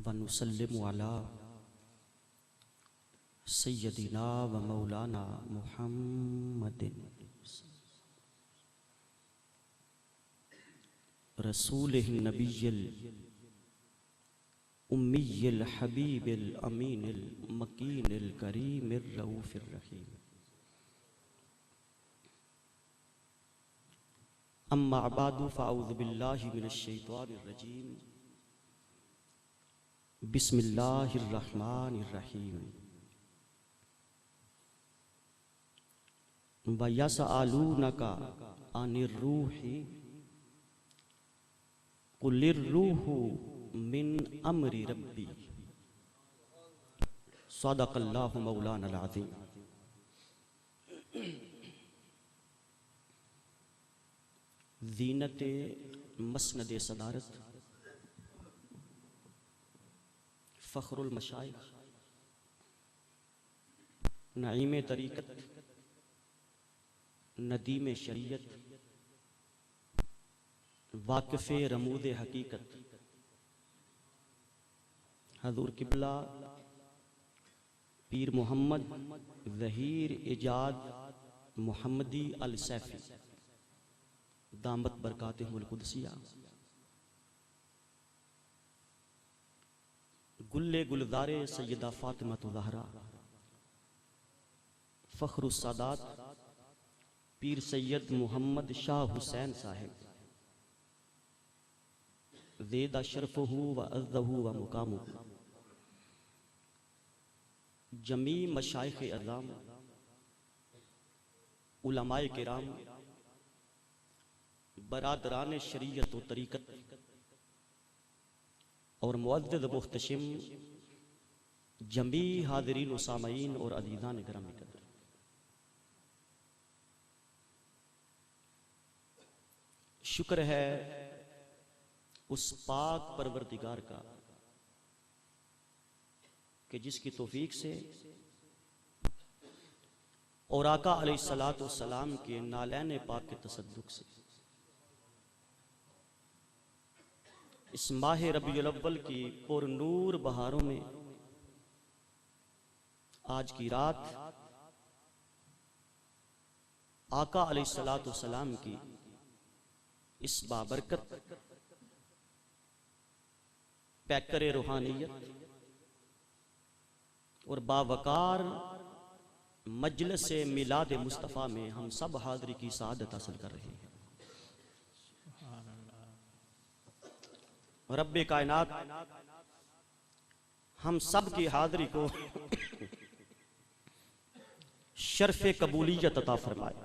वनुसल्लिमु अला सय्यदिना व मौलाना मुहम्मदिन रसूलिहिन नबिय्यिल उम्मिय्यिल हबीबिल अमीनिल मकीनिल करीमिर रऊफिर रहीम। अम्मा बादु फ़अऊज़ु बिल्लाहि मिनश शैतानिर रजीम। बिस्मिल्लाहिर रहमानिर रहीम। व यसअलूनका अनिर रूहि कुलिर रूहु मिन अम्रि रब्बी। सदक़ल्लाहु मौलाना अज़ीम। ज़ीनत मसनद सदारत फ़ख्रुल मशाइख़ नईम तरीक़त नदीम शरीयत वाक़िफ़े रमूद हकीकत हज़ूर किबला पीर मोहम्मद ज़हीर इजाद मोहम्मदी अल सैफ़ी दामत बरकातिहुल कुदसिया गुल्ले गुलज़ारे सैयदा फ़ातिमा ज़हरा फ़ख्रुस सादात पीर सैयद मोहम्मद शाह हुसैन साहिब ज़ेदा शरफ़हु व अज़्ज़हु व मुक़ामुहु जमी मशाइख़ अज़ाम उलमाए किराम बरादरान शरीयत व तरीक़त और मुअज़्ज़ज़ मुहतशिम जमी हाज़रीन व सामईन और अज़ीज़ान किराम कदर। शुक्र है उस पाक परवरदिगार का कि जिसकी तौफीक से और आका अलैहिस्सलातु वस्सलाम के नालैन पाक के तसद्दुक़ से इस माह रबीउल अव्वल की पुरनूर बहारों में आज की रात आका अलैहिस्सलातु वस्सलाम की इस बाबरकत पैकर रूहानियत और बावकार मजलिस मिलाद मुस्तफ़ा में हम सब हाज़री की सआदत हासिल कर रहे हैं। रब्बे कायनात हम सब की हाज़री को शर्फ़े कबूलियत अता फरमाए।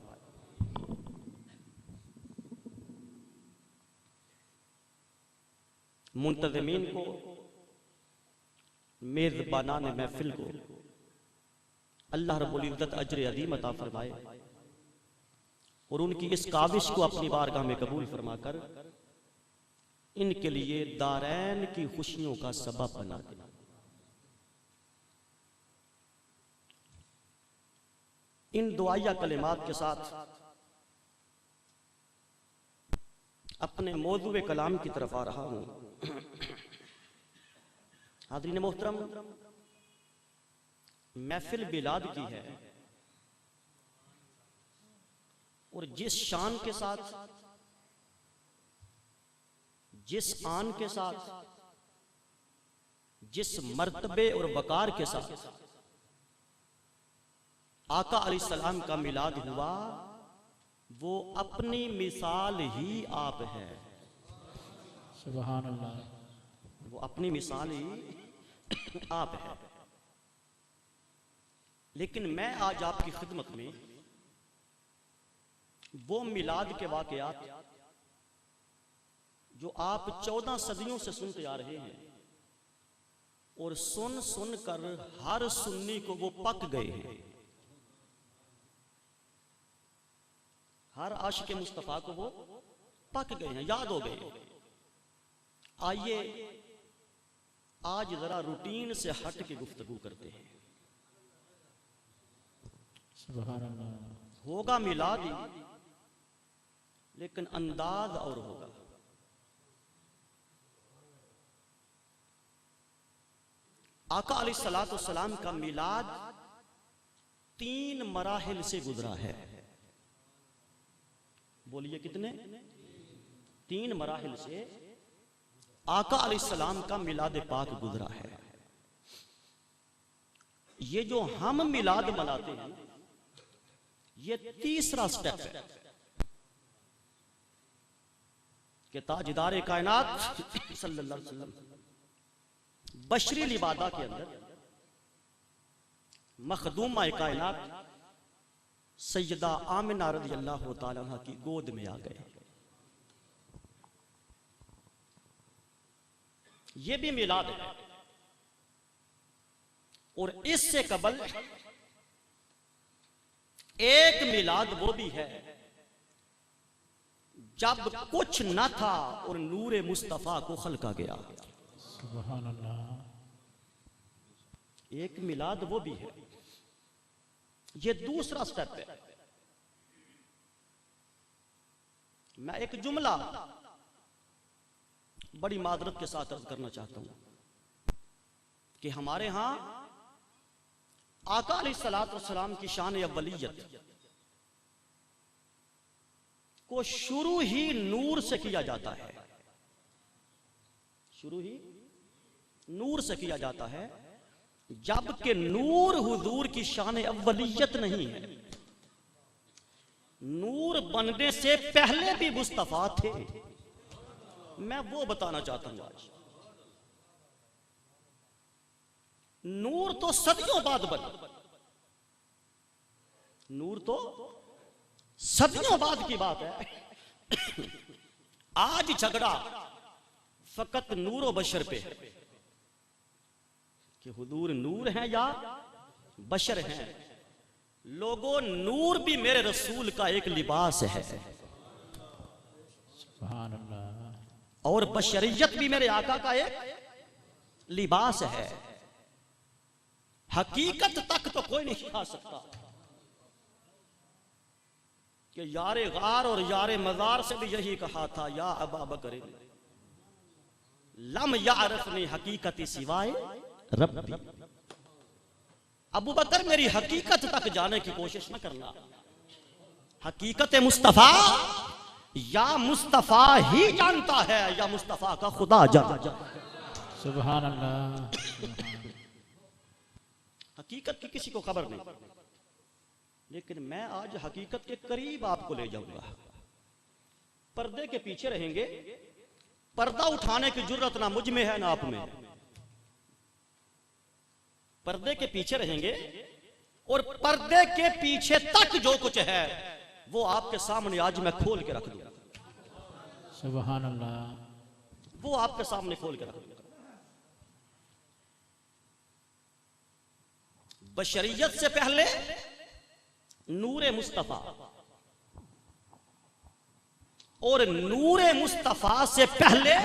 मुंतज़िमीन को मेज़बानान महफिल को अल्लाह रब्बुल इज़्ज़त अज्र अज़ीम अता फरमाए और उनकी इस काविश को अपनी बारगाह में कबूल फरमाकर इनके लिए दारैन की खुशियों का सबब बना दे। इन दुआया कलिमात के साथ अपने मौज़ूए कलाम की तरफ आ रहा हूं। हाज़रीन मोहतरम, महफिल बिलाद की है और जिस शान के साथ, जिस आन के साथ, जिस मर्तबे और वकार के साथ आका अलैहिस्सलाम का मिलाद हुआ वो अपनी मिसाल ही आप है। सुभान अल्लाह। वो अपनी मिसाल ही आप है। लेकिन मैं आज आपकी खिदमत में वो मिलाद के वाक़यात जो आप 14 सदियों से सुनते आ रहे हैं और सुन सुन कर हर सुन्नी को वो पक गए हैं, हर आशिक़ मुस्तफ़ा को वो पक गए हैं, याद हो गए। आइए आज जरा रूटीन से हट के गुफ्तगू करते हैं। सुभान अल्लाह। होगा मिलाद ही, लेकिन अंदाज और होगा। आका अलैहिस्सलाम का मिलाद 3 मराहिल से गुजरा है। बोलिए कितने? 3 मराहिल से आका अलैहिस्सलाम का मिलाद पाक गुजरा है। ये जो हम मिलाद मनाते हैं ये तीसरा स्टेप है कि ताजदार कायनात सल्लल्लाहु अलैहि वसल्लम बशरी लिबादा के अंदर मखदूमा कायनात सैयदा आमिना रज़ियल्लाहु ताला अन्हा की गोद में आ गए। ये भी मिलाद है। और इससे कबल एक मिलाद वो भी है जब कुछ न था और नूरे मुस्तफा को खलका गया। सुभान अल्लाह। एक मिलाद वो भी है। ये दूसरा स्टेप है। मैं एक जुमला बड़ी मादरत के साथ अर्ज करना चाहता हूं कि हमारे यहां आका अलैहिस्सलाम की शान अव्वलियत को शुरू ही नूर से किया जाता है। शुरू ही नूर से किया जाता है, जबकि नूर हुजूर की शान अव्वलियत नहीं है। नूर बनने से पहले भी मुस्तफा थे। मैं वो बताना चाहता हूं आज। नूर तो सदियों बाद बना। नूर तो सदियों बाद की बात है। आज झगड़ा फकत नूर व बशर पे है कि हुजूर नूर हैं या बशर हैं। लोगों, नूर भी मेरे रसूल का एक लिबास है सुभान अल्लाह। और बशरियत भी मेरे आका का एक लिबास है। हकीकत तक तो कोई नहीं खा सकता कि यारे गार और यारे मजार से भी यही कहा था, या अबा बकर लम यारफनी हकीकती सिवाय रब्बी। अबू बकर मेरी हकीकत तक जाने की कोशिश न करना। हकीकत मुस्तफा या मुस्तफा ही जानता है या मुस्तफा का खुदा जानता। सुभान अल्लाह। हकीकत की किसी को खबर नहीं, लेकिन मैं आज हकीकत के करीब आपको ले जाऊंगा। पर्दे के पीछे रहेंगे। पर्दा उठाने की जरूरत ना मुझ में है ना आप में है। पर्दे के पीछे रहेंगे और पर्दे के पीछे तक जो कुछ है वो आपके सामने आज मैं खोल के रख दूंगा। सुभान अल्लाह। वो आपके सामने खोल के रख दूंगा। बशरियत से पहले नूरे मुस्तफा और नूरे मुस्तफा से पहले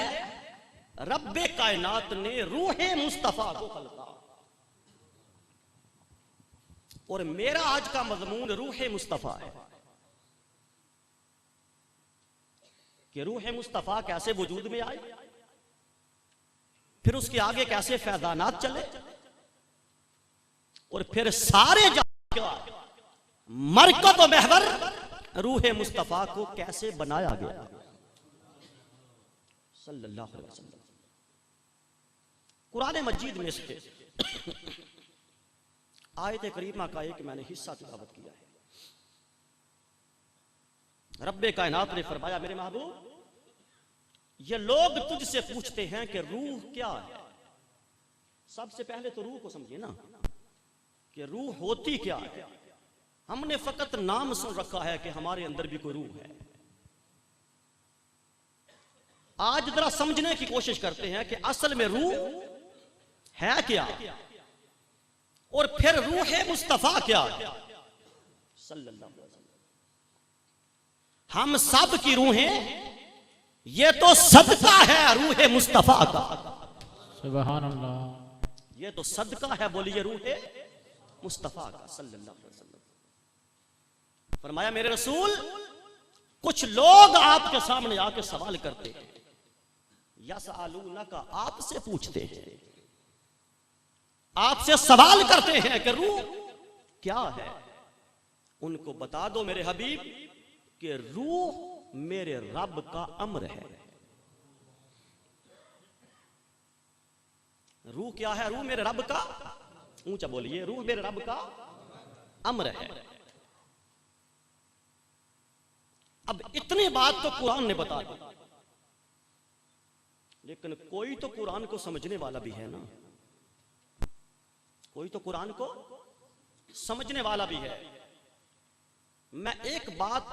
रब्बे कायनात ने रूहे मुस्तफा को खलका। और मेरा आज का मजमून रूहे मुस्तफा है कि रूहे मुस्तफा कैसे वजूद में आई, फिर उसके आगे कैसे फैजानात चले, और फिर सारे मरकत व महवर रूहे मुस्तफा को कैसे बनाया गया सल्लल्लाहु अलैहि वसल्लम। कुरान मजीद में से आयत करीमा का एक मैंने हिस्सा तिलावत किया है। रब्बे कायनात ने फरमाया, मेरे महबूब, ये लोग तुझसे पूछते हैं कि रूह क्या है। सबसे पहले तो रूह को समझिए ना कि रूह होती क्या है। हमने फकत नाम सुन रखा है कि हमारे अंदर भी कोई रूह है। आज जरा समझने की कोशिश करते हैं कि असल में रूह है क्या, और फिर रूह मुस्तफा क्या है सल्लल्लाहु अलैहि वसल्लम। हम सब की रूहें, ये तो सदका है रूह मुस्तफा का। सुभान अल्लाह। ये तो सदका है, बोलिए, रूह मुस्तफा का सल्लल्लाहु अलैहि वसल्लम। फरमाया, मेरे रसूल, कुछ लोग आपके सामने आके सवाल करते हैं, यसअलूनका, आपसे पूछते हैं, आपसे सवाल करते हैं कि रूह क्या है, उनको बता दो मेरे हबीब कि रूह मेरे रब का अम्र है। रूह क्या है? रूह मेरे रब का, ऊंचा बोलिए, रूह मेरे रब का अम्र है। अब इतनी बात तो कुरान ने बता दी, लेकिन कोई तो कुरान को समझने वाला भी है ना, कोई तो कुरान को समझने वाला भी है। मैं एक बात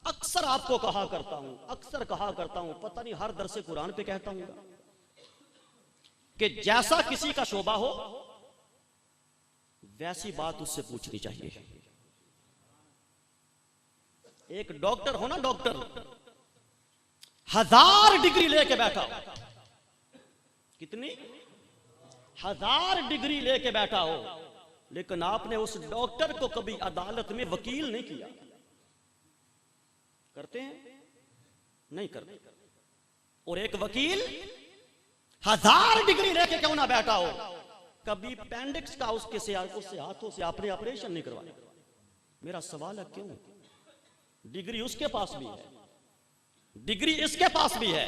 अक्सर आपको कहा करता हूं, अक्सर कहा करता हूं, पता नहीं हर दरसे कुरान पे कहता हूं कि जैसा किसी का शोभा हो वैसी बात उससे पूछनी चाहिए। एक डॉक्टर हो ना, डॉक्टर 1000 डिग्री लेके बैठा हो, कितनी 1000 डिग्री लेके बैठा हो, लेकिन आपने उस डॉक्टर को कभी अदालत में वकील नहीं किया। करते हैं? नहीं करते। और एक वकील 1000 डिग्री लेके क्यों ना बैठा हो, कभी पेंडिक्स का उससे हाथों से आपने ऑपरेशन नहीं करवाया। मेरा सवाल है क्यों? डिग्री उसके पास भी है, डिग्री इसके पास भी है।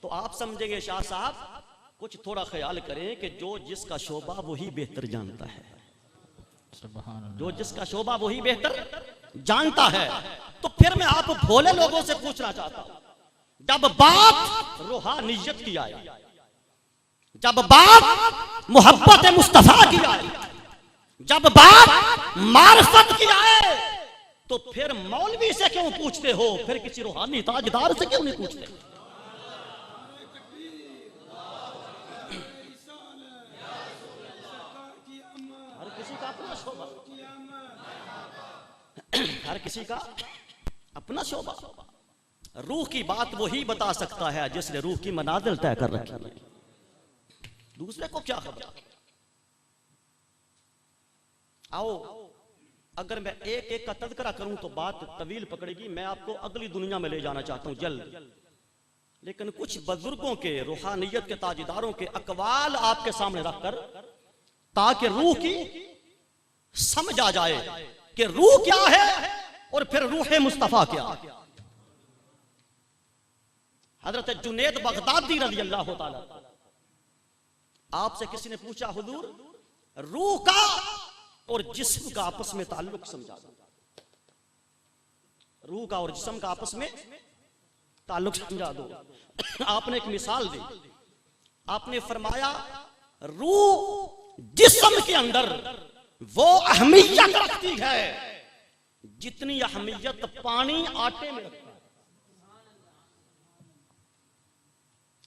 तो आप समझेंगे शाह साहब कुछ थोड़ा ख्याल करें कि जो जिसका शोभा वही बेहतर जानता है, जो जिसका शोभा वही बेहतर जानता है। तो फिर मैं आप भोले लोगों से पूछना चाहता हूं, जब बात रूहानियत की आए, जब बात मोहब्बत मुस्तफा की आए, जब बात मारिफत की आए, तो फिर मौलवी से क्यों पूछते हो? फिर किसी रूहानी ताजदार से क्यों नहीं पूछते? हर किसी का अपना शोभा, हर किसी का अपना शोभा। रूह की बात वही बता सकता है जिसने रूह की मनाजिल तय कर रखी है, दूसरे को क्या खबर। आओ, अगर मैं एक एक का तज़किरा करूं तो बात तवील पकड़ेगी। मैं आपको अगली दुनिया में ले जाना चाहता हूं जल्द, लेकिन कुछ बुजुर्गों के, रूहानियत के ताजदारों के अकवाल आपके सामने रखकर, ताकि रूह की समझ आ जाए कि रूह क्या है और फिर रूह मुस्तफा क्या। हजरत जुनैद बगदादी रज़ी अल्लाह ताला, आपसे किसी ने पूछा हुजूर रूह का और जिस्म का आपस में ताल्लुक समझा दो, रूह का और जिस्म का आपस में ताल्लुक समझा दो। आपने एक मिसाल दी, आपने फरमाया रूह जिस्म के अंदर वो अहमियत रखती है जितनी अहमियत पानी आटे में रखता है।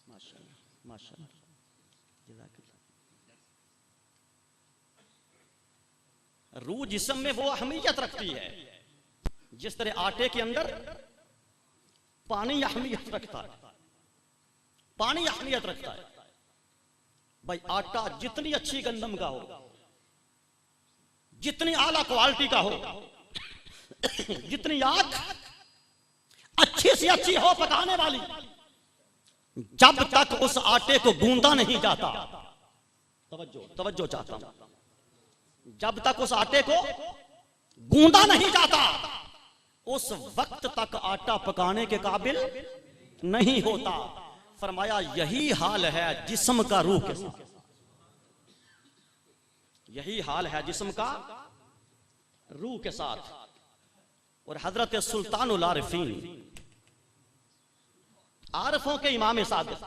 माशाअल्लाह, माशाअल्लाह, रूह जिस्म में वो अहमियत रखती है जिस तरह आटे के अंदर पानी अहमियत रखता है, पानी अहमियत रखता है। भाई आटा जितनी अच्छी गंदम का हो, जितनी आला क्वालिटी का हो, जितनी आग अच्छी से अच्छी हो पकाने वाली, जब तक उस आटे को गूंदा नहीं जाता, तवज्जो चाहता हूं, जब तक उस आटे को गूंदा नहीं जाता उस वक्त तक आटा पकाने के काबिल नहीं होता। फरमाया यही हाल है जिस्म का रूह के साथ, यही हाल है जिस्म का रूह के साथ। और हजरत सुल्तानुल आरिफीन, आरिफों के इमाम सादिक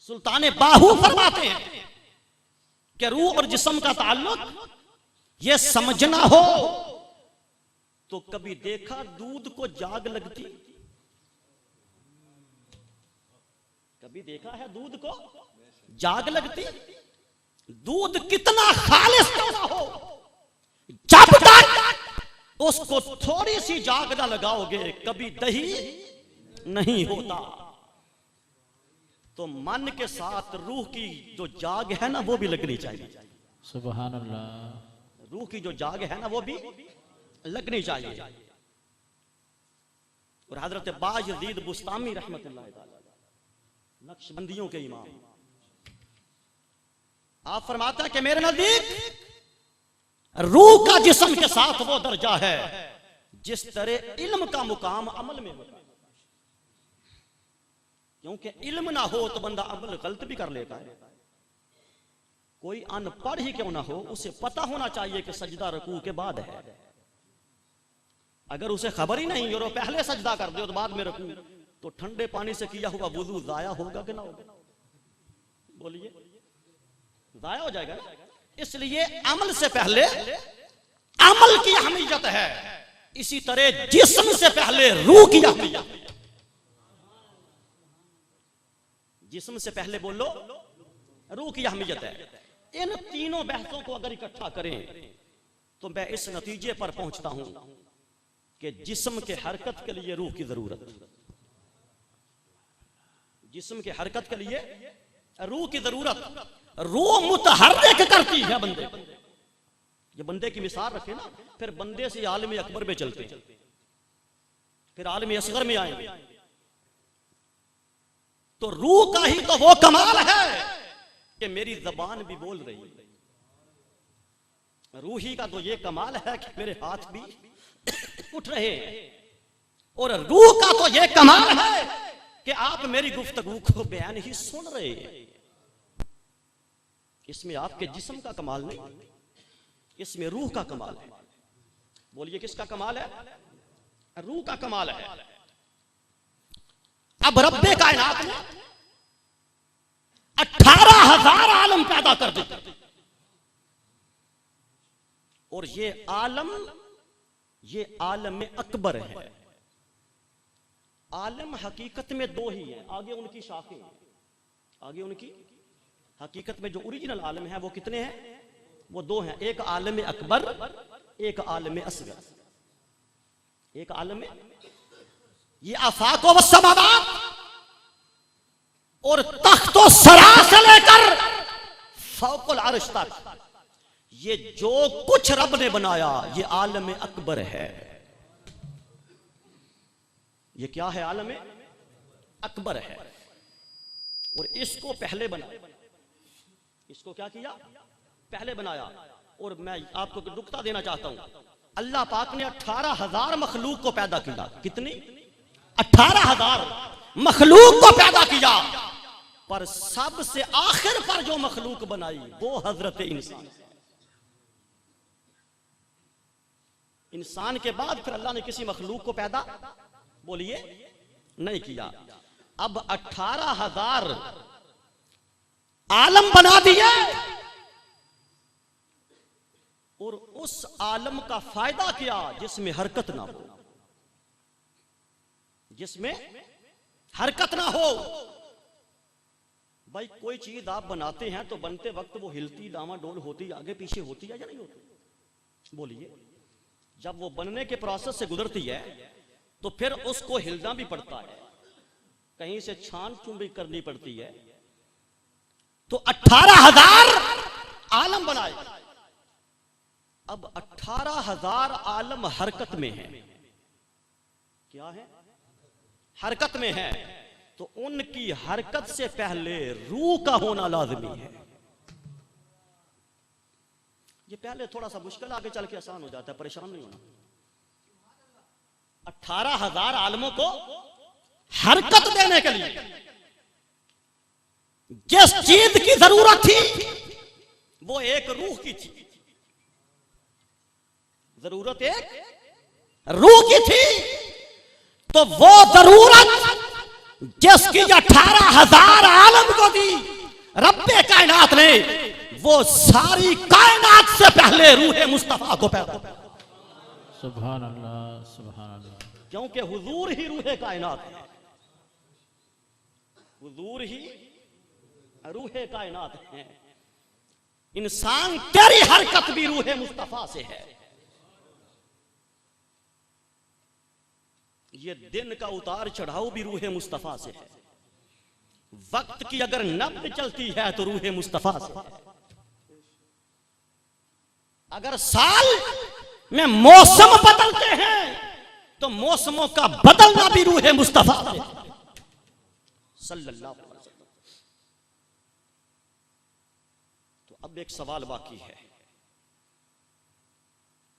सुल्तान बाहू फरमाते हैं कि रूह और जिस्म का ताल्लुक ये समझना हो तो कभी देखा दूध को जाग लगती, कभी देखा है दूध को जाग लगती? दूध कितना खालिस क्यों ना हो, जब तक उसको थोड़ी सी जाग ना लगाओगे कभी दही नहीं होता। तो मन के साथ रूह की जो जाग है ना वो भी लगनी चाहिए। सुभान अल्लाह। रूह की जो जाग है ना वो भी लगनी चाहिए। और हजरत बायजीद बुस्तामी रहमतुल्लाह अलैह, नक्शबंदियों के इमाम, आप फरमाते हैं कि मेरे नजदीक रूह का जिस्म के साथ वो दर्जा है जिस तरह इल्म का मुकाम अमल में होता है। क्योंकि इल्म ना हो तो बंदा अमल गलत भी कर लेता है। कोई अनपढ़ ही क्यों ना हो, उसे पता होना चाहिए कि सजदा रुकू के बाद है। अगर उसे खबर ही नहीं और वो पहले सजदा कर दे तो बाद में रुकू, तो ठंडे पानी से किया हुआ वुजू जाया होगा कि ना होगा? बोलिए, जाया हो जाएगा। इसलिए अमल से पहले अमल की अहमियत है, इसी तरह जिस्म से पहले रूह की अहमियत है। जिस्म से पहले बोलो रूह की अहमियत है। इन तीनों बहसों को अगर इकट्ठा करें तो मैं इस नतीजे पर पहुंचता हूं कि जिस्म के हरकत के लिए रूह की जरूरत, जिस्म के हरकत के लिए रूह की जरूरत। रूह मुतहर्रिक करती है बंदे। ये बंदे की मिसाल रखे ना, फिर बंदे से आलम अकबर में चलते, फिर आलम असगर में आएंगे, तो रूह का ही तो वो कमाल है कि मेरी जबान भी बोल रही है। रूह ही का तो ये कमाल है कि मेरे हाथ भी उठ रहे हैं। और रूह का तो ये कमाल है कि आप मेरी गुफ्तगू को बयान ही सुन रहे हैं। इसमें आपके जिस्म का कमाल नहीं, इसमें रूह का कमाल है। बोलिए किसका कमाल है? रूह का कमाल है। अब रब्बे कायनात ने 18,000 आलम पैदा कर दिए, और ये आलम में अकबर है। आलम हकीकत में दो ही है, आगे उनकी शाखें, आगे उनकी हकीकत में जो ओरिजिनल आलम है वो कितने हैं? वो दो हैं। एक आलम अकबर, एक आलम असगर। एक आलम ये आफाको व समावात और तख्तो सरा से लेकर फौकुल अर्श तक, ये जो कुछ रब ने बनाया ये आलम अकबर है। ये क्या है? आलम अकबर है। और इसको पहले बनाया, इसको क्या किया? पहले बनाया। और मैं आपको नुक्ता देना चाहता हूं, अल्लाह पाक ने 18,000 मखलूक को पैदा किया। कितनी? 18,000 मखलूक को पैदा किया, पर सबसे आखिर पर जो मखलूक बनाई वो हजरत इंसान। इंसान के बाद फिर अल्लाह ने किसी मखलूक को पैदा, बोलिए, नहीं किया। अब 18,000 आलम बना दिए, और उस आलम का फायदा क्या? जिसमें हरकत ना हो, जिसमें हरकत ना हो। भाई कोई चीज आप बनाते हैं तो बनते वक्त वो हिलती, डामाडोल होती, आगे पीछे होती है या नहीं होती? बोलिए, जब वो बनने के प्रोसेस से गुजरती है तो फिर उसको हिलना भी पड़ता है, कहीं से छान चुंबी करनी पड़ती है। तो 18,000 आलम बनाए। अब 18,000 आलम हरकत में है। क्या है? हरकत में है। तो उनकी हरकत से पहले रूह का होना लाजमी है। ये पहले थोड़ा सा मुश्किल, आगे चल के आसान हो जाता है, परेशान नहीं होना। 18,000 आलमों को हरकत देने के लिए जिस चीज की जरूरत थी वो एक रूह की थी। जरूरत एक रूह की थी, तो वो जरूरत जिसकी 18,000 आलम को दी रब्बे कायनात ने, वो सारी कायनात से पहले रूह मुस्तफा को पैदा। सुभान अल्लाह, सुभान अल्लाह। क्योंकि हुजूर ही रूह कायनात है, हुजूर ही रूह कायनात है। इंसान तेरी हरकत भी रूह मुस्तफा से है। ये दिन का उतार चढ़ाव भी रूह मुस्तफा से है। वक्त की अगर नब्ज चलती है तो रूह मुस्तफा से है। अगर साल में मौसम बदलते हैं तो मौसमों का बदलना भी रूह मुस्तफा से है। सल्लल्लाहु अलैहि वसल्लम। तो अब एक सवाल बाकी है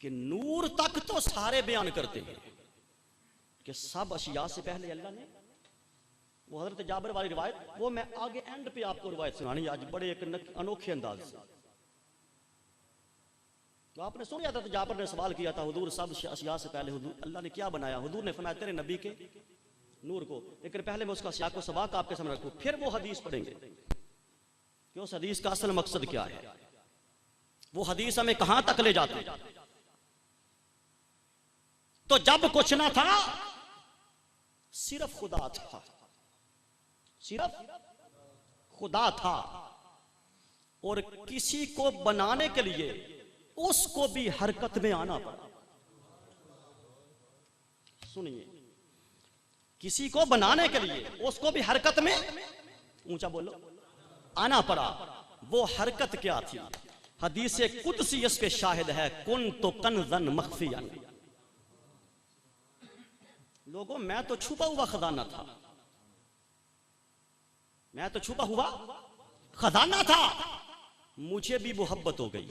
कि नूर तक तो सारे बयान करते हैं कि सब अशिया से पहले अल्लाह ने, वो हजरत जाबिर वाली रिवायत, वो मैं आगे एंड पे आपको रिवायत सुनानी आज बड़े एक अनोखे अंदाज से। तो आपने सुन लिया था, तो जाबिर ने सवाल किया था, हुजूर सब अशिया से पहले हुजूर अल्लाह ने क्या बनाया? हुजूर ने फरमाया तेरे नबी के नूर को, लेकिन पहले मैं उसका सियाक व सबाक आपके सामने रखूं, फिर वो हदीस पढ़ेंगे कि उस हदीस का असल मकसद क्या है, वो हदीस हमें कहां तक ले जाते। तो जब कुछ ना था, सिर्फ खुदा था, सिर्फ खुदा था, और किसी को बनाने के लिए उसको भी हरकत में आना पड़ा। सुनिए, किसी को बनाने के लिए उसको भी हरकत में, ऊंचा बोलो, आना पड़ा। वो हरकत क्या थी? हदीस कुदसी इस पे शाहिद है, कुन तो कनज़न मख्फियन। लोगों, मैं तो छुपा हुआ खजाना था, मैं तो छुपा हुआ खजाना था, मुझे भी मोहब्बत हो गई।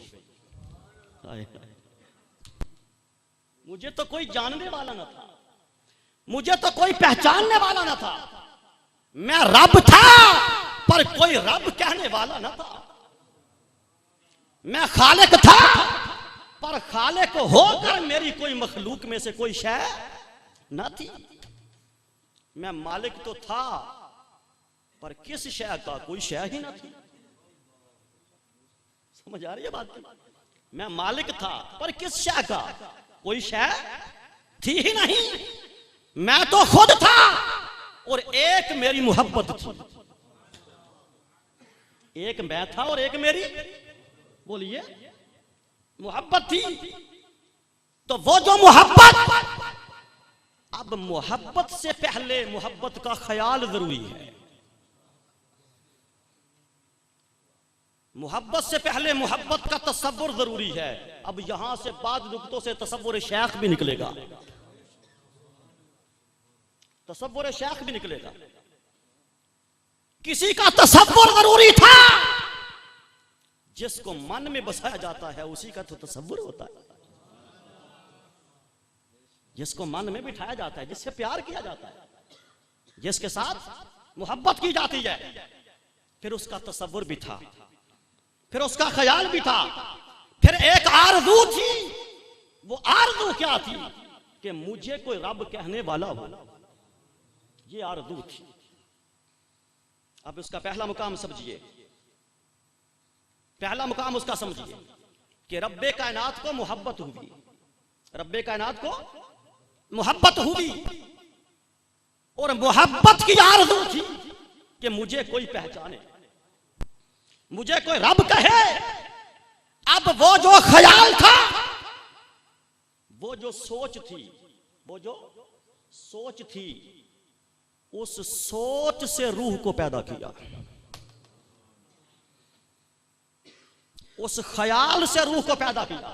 मुझे तो कोई जानने वाला ना था, मुझे तो कोई पहचानने वाला ना था, मैं रब था पर कोई रब कहने वाला ना था। मैं खालिक था पर खालिक होकर मेरी कोई मखलूक में से कोई शय ना थी। मैं मालिक तो था पर किस शय का कोई शय ही ना थी। समझ आ रही है बात? मैं मालिक था पर किस शय का कोई शय थी ही नहीं। मैं तो खुद था और एक मेरी मोहब्बत थी। एक मैं था और एक मेरी, बोलिए, मोहब्बत थी। तो वो जो मोहब्बत, अब मोहब्बत से पहले मोहब्बत का ख्याल जरूरी है। मोहब्बत से पहले मोहब्बत का तसव्वुर जरूरी है। अब यहां से बाद नुक्तों से तसव्वुर शेख भी निकलेगा, तसव्वुर शेख भी निकलेगा। किसी का तसव्वुर जरूरी था, जिसको मन में बसाया जाता है उसी का तो तसव्वुर होता है। जिसको मन में बिठाया जाता है, जिससे प्यार किया जाता है, जिसके साथ मोहब्बत की जाती है, फिर उसका तसव्वुर भी था, फिर उसका ख्याल भी था, फिर एक आरज़ू थी। वो आरज़ू क्या थी? कि मुझे कोई रब कहने वाला हो, ये आरज़ू थी। अब उसका पहला मुकाम समझिए, पहला मुकाम उसका समझिए कि रब्बे कायनात को मोहब्बत हुई, रब्बे कायनात को मोहब्बत हुई, और मोहब्बत की आरज़ू थी कि मुझे कोई पहचाने, मुझे कोई रब कहे। अब वो जो ख्याल था, वो जो सोच थी, वो जो सोच थी, उस सोच से रूह को पैदा किया, उस ख्याल से रूह को पैदा किया।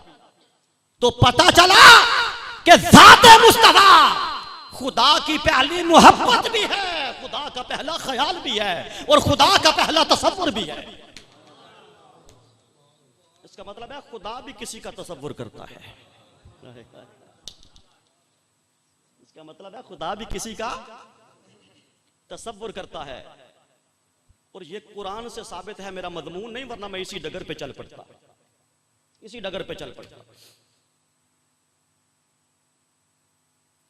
तो पता चला कि ज़ाते मुस्तफा खुदा की पहली मोहब्बत भी है, खुदा का पहला ख्याल भी है, और खुदा का पहला तसव्वुर भी है। इसका मतलब है खुदा भी किसी का तसव्वुर करता है। इसका मतलब है खुदा भी किसी का तसव्वुर करता है। और ये कुरान से साबित है, मेरा मजमून नहीं, वरना मैं इसी डगर पे चल पड़ता, इसी डगर पे चल पड़ता।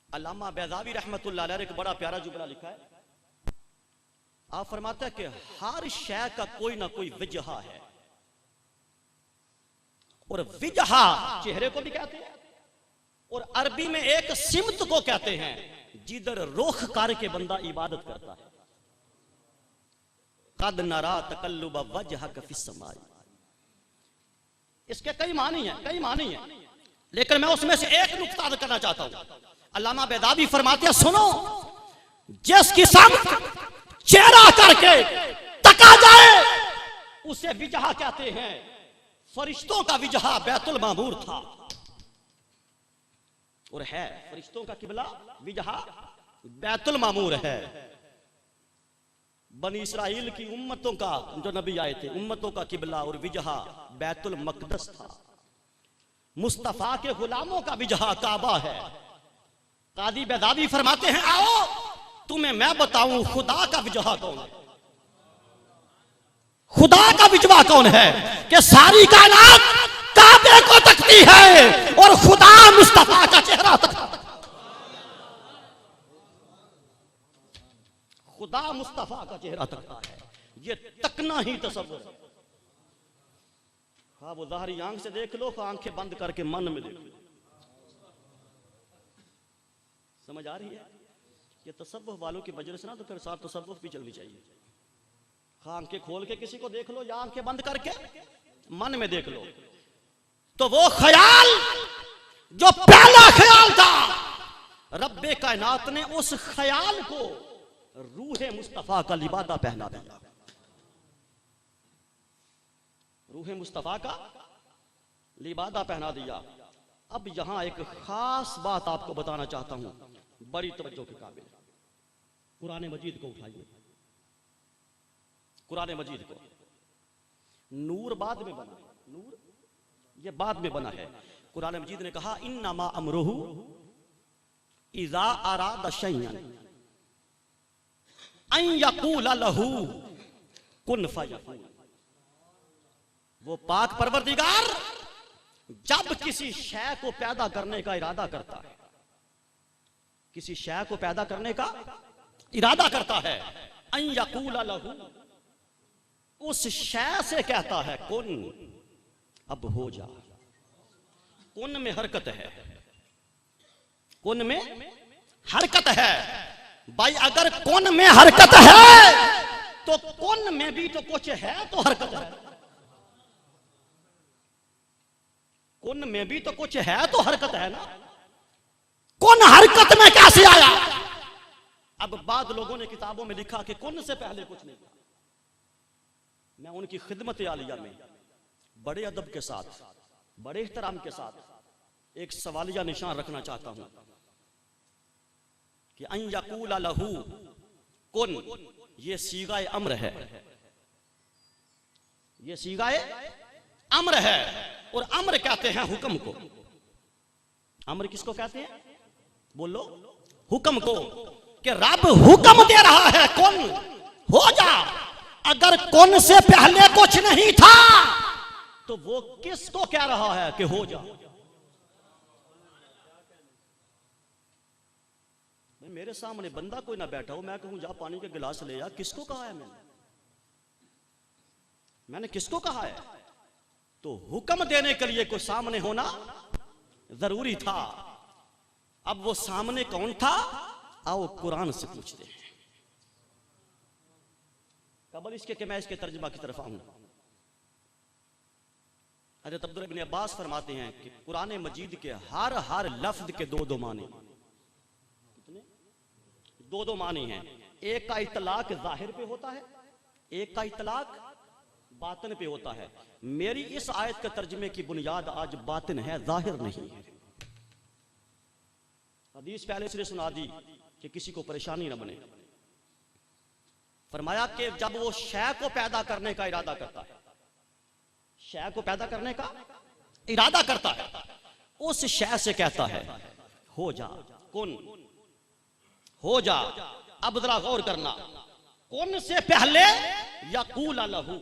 अल्लामा बैज़ावी रहमतुल्लाह अलैह ने एक बड़ा प्यारा जुमला लिखा है। आप फरमाते हैं कि हर शय का कोई ना कोई विजहा है, और विजहा चेहरे को भी कहते हैं, और अरबी में एक सिमत को कहते हैं जिधर रुख करके बंदा इबादत करता है। कद नरा तकल्लुब वजहक फिस समाई। इसके कई मानी हैं, कई मानी हैं, लेकिन मैं उसमें से एक नुक्ता करना चाहता हूं। अल्लामा बैदावी फरमाते हैं, सुनो, जिसकी समत चेहरा करके तका जाए उसे विजहा कहते हैं। फरिश्तों का विजहा बैतुल मामूर था, और है फरिश्तों का किबला विजहा बैतुल मामूर है। बनी इसराइल की उम्मतों का जो नबी आए थे, उम्मतों का किबला और विजहा बैतुल मकदस था। मुस्तफा के गुलामों का विजहा काबा है। कादी बेदावी फरमाते हैं, आओ तुम्हें मैं बताऊं खुदा का विजहा कौन है। खुदा का विजहा कौन है कि सारी कायनात काबे को तकती है और खुदा मुस्तफा का चेहरा तकता है। खुदा मुस्तफा का चेहरा तकता है। ये तकना ही तसव्वुर है। हाँ, वो ज़ाहरी आंख से देख लो, आंखें बंद करके मन में देख लो। समझ आ रही है? ये तसव्वुफ वालों की वजह से ना, तो फिर साथ तसव्वुफ भी चलनी चाहिए। हाँ, आंखें खोल के किसी को देख लो या आंखें बंद करके मन में देख लो, तो वो ख्याल जो पहला ख्याल था, रब्बे कायनात ने उस ख्याल को रूहे मुस्तफा का लिबादा पहना दिया। रूहे मुस्तफा का लिबादा पहना दिया। अब यहां एक खास बात आपको बताना चाहता हूं, बड़ी तवज्जो के काबिल। कुरान मजीद को उठाइए। कुरान मजीद को, नूर बाद में बना है, नूर ये बाद में बना है। कुरान मजीद ने कहा, इन्नमा अमरुहु इज़ा अरादा शैअन अन यक़ूल लहू कुन फयकून। वो पाक परवरदिगार जब किसी शय को पैदा करने का इरादा करता है, किसी शय को पैदा करने का इरादा करता है, अन यक़ूल लहू, उस शय से कहता है कुन, अब हो जा। कुन में हरकत है, कुन में हरकत है। भाई अगर कुन में हरकत है तो कुन में भी तो कुछ है, तो हरकत है। कुन में भी तो कुछ है, तो हरकत है ना। कुन हरकत में कैसे आया? अब बाद लोगों ने किताबों में लिखा कि कुन से पहले कुछ नहीं था। मैं उनकी खिदमत आलिया में बड़े अदब के साथ, बड़े एहतराम के साथ एक सवालिया निशान रखना चाहता हूं कि अन यक़ूल लहू कुन, ये सीगाए अम्र है, ये सीगाए अम्र है। और अम्र कहते हैं हुक्म को। अम्र किसको कहते हैं? बोलो, हुक्म को। कि रब हुक्म दे रहा है कुन, हो जा। अगर कुन से पहले कुछ नहीं था तो वो किसको कह रहा है कि हो जा? मेरे सामने बंदा कोई ना बैठा हो, मैं कहूं जा पानी के गिलास ले आ, किसको कहा है? मैंने किसको कहा है? तो हुक्म देने के लिए कोई सामने होना जरूरी था। अब वो सामने कौन था? आओ कुरान से पूछते हैं। कबल इसके कि मैं इसके तर्जुमा की तरफ आऊंगा। हज़रत अब्दुल्लाह इब्न अब्बास फरमाते हैं कि कुरान मजीद के हर लफ्ज के दो माने, दो माने हैं। एक का इतलाक जाहिर पे होता है, एक का इतलाक बातिन पे होता है। मेरी इस आयत के तर्जुमे की बुनियाद आज बातिन है, जाहिर नहीं है। हदीस पहले से सुना दी कि किसी को परेशानी न बने। फरमाया कि जब वो शय को पैदा करने का इरादा करता है, शय को पैदा करने का इरादा करता है, उस शय से कहता है हो जा, कुन, हो जा। अब जरा गौर करना, कुन से पहले यक़ूल लहू,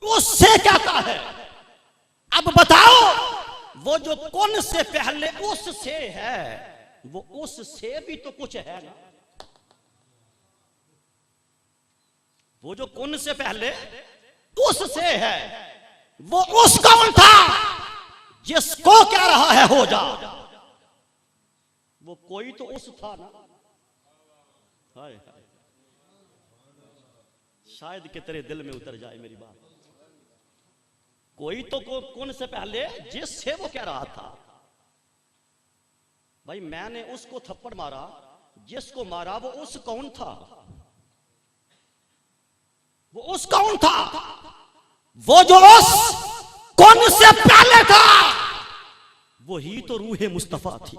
उससे कहता है। अब बताओ, वो जो कुन से पहले उससे है, वो उससे भी तो कुछ है ना। वो जो कुन से पहले उससे है, वो उस कौन था जिसको कह रहा है हो जा? वो कोई तो उस था ना। हाय हाय, शायद कि तेरे दिल में उतर जाए मेरी बात। कोई तो कुन से पहले जिससे वो कह रहा था। भाई मैंने उसको थप्पड़ मारा, जिसको मारा वो उस कौन था? वो उस कौन था? वो जो उस कौन से पहले था, वही तो रूहे मुस्तफा थी।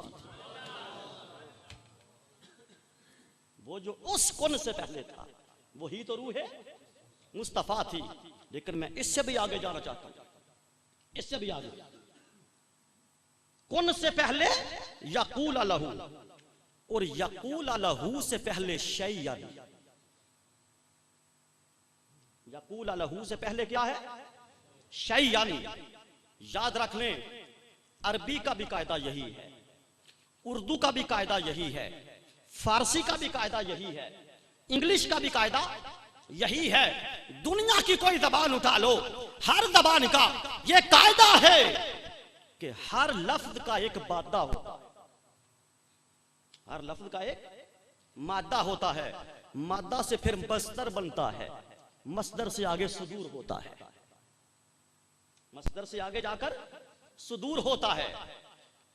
वो जो उस कुन से पहले था वही तो रूह मुस्तफा थी। लेकिन मैं इससे भी आगे जाना चाहता हूं, इससे भी आगे। कुन से पहले यकूल लहू, और यकूल लहू से पहले शैयन। यकूल लहू से पहले क्या है? शैयन। याद रख लें, अरबी का भी कायदा यही है, उर्दू का भी कायदा यही है, फारसी का भी कायदा यही है, इंग्लिश का भी कायदा यही है। दुनिया की कोई जबान उठा लो, हर जबान का यह कायदा है कि हर लफ्ज का एक मादा होता है, हर लफ्ज का एक मादा होता है। मादा से फिर मस्दर बनता है, मस्दर से आगे सुदूर होता है, मस्दर से आगे जाकर सुदूर होता है।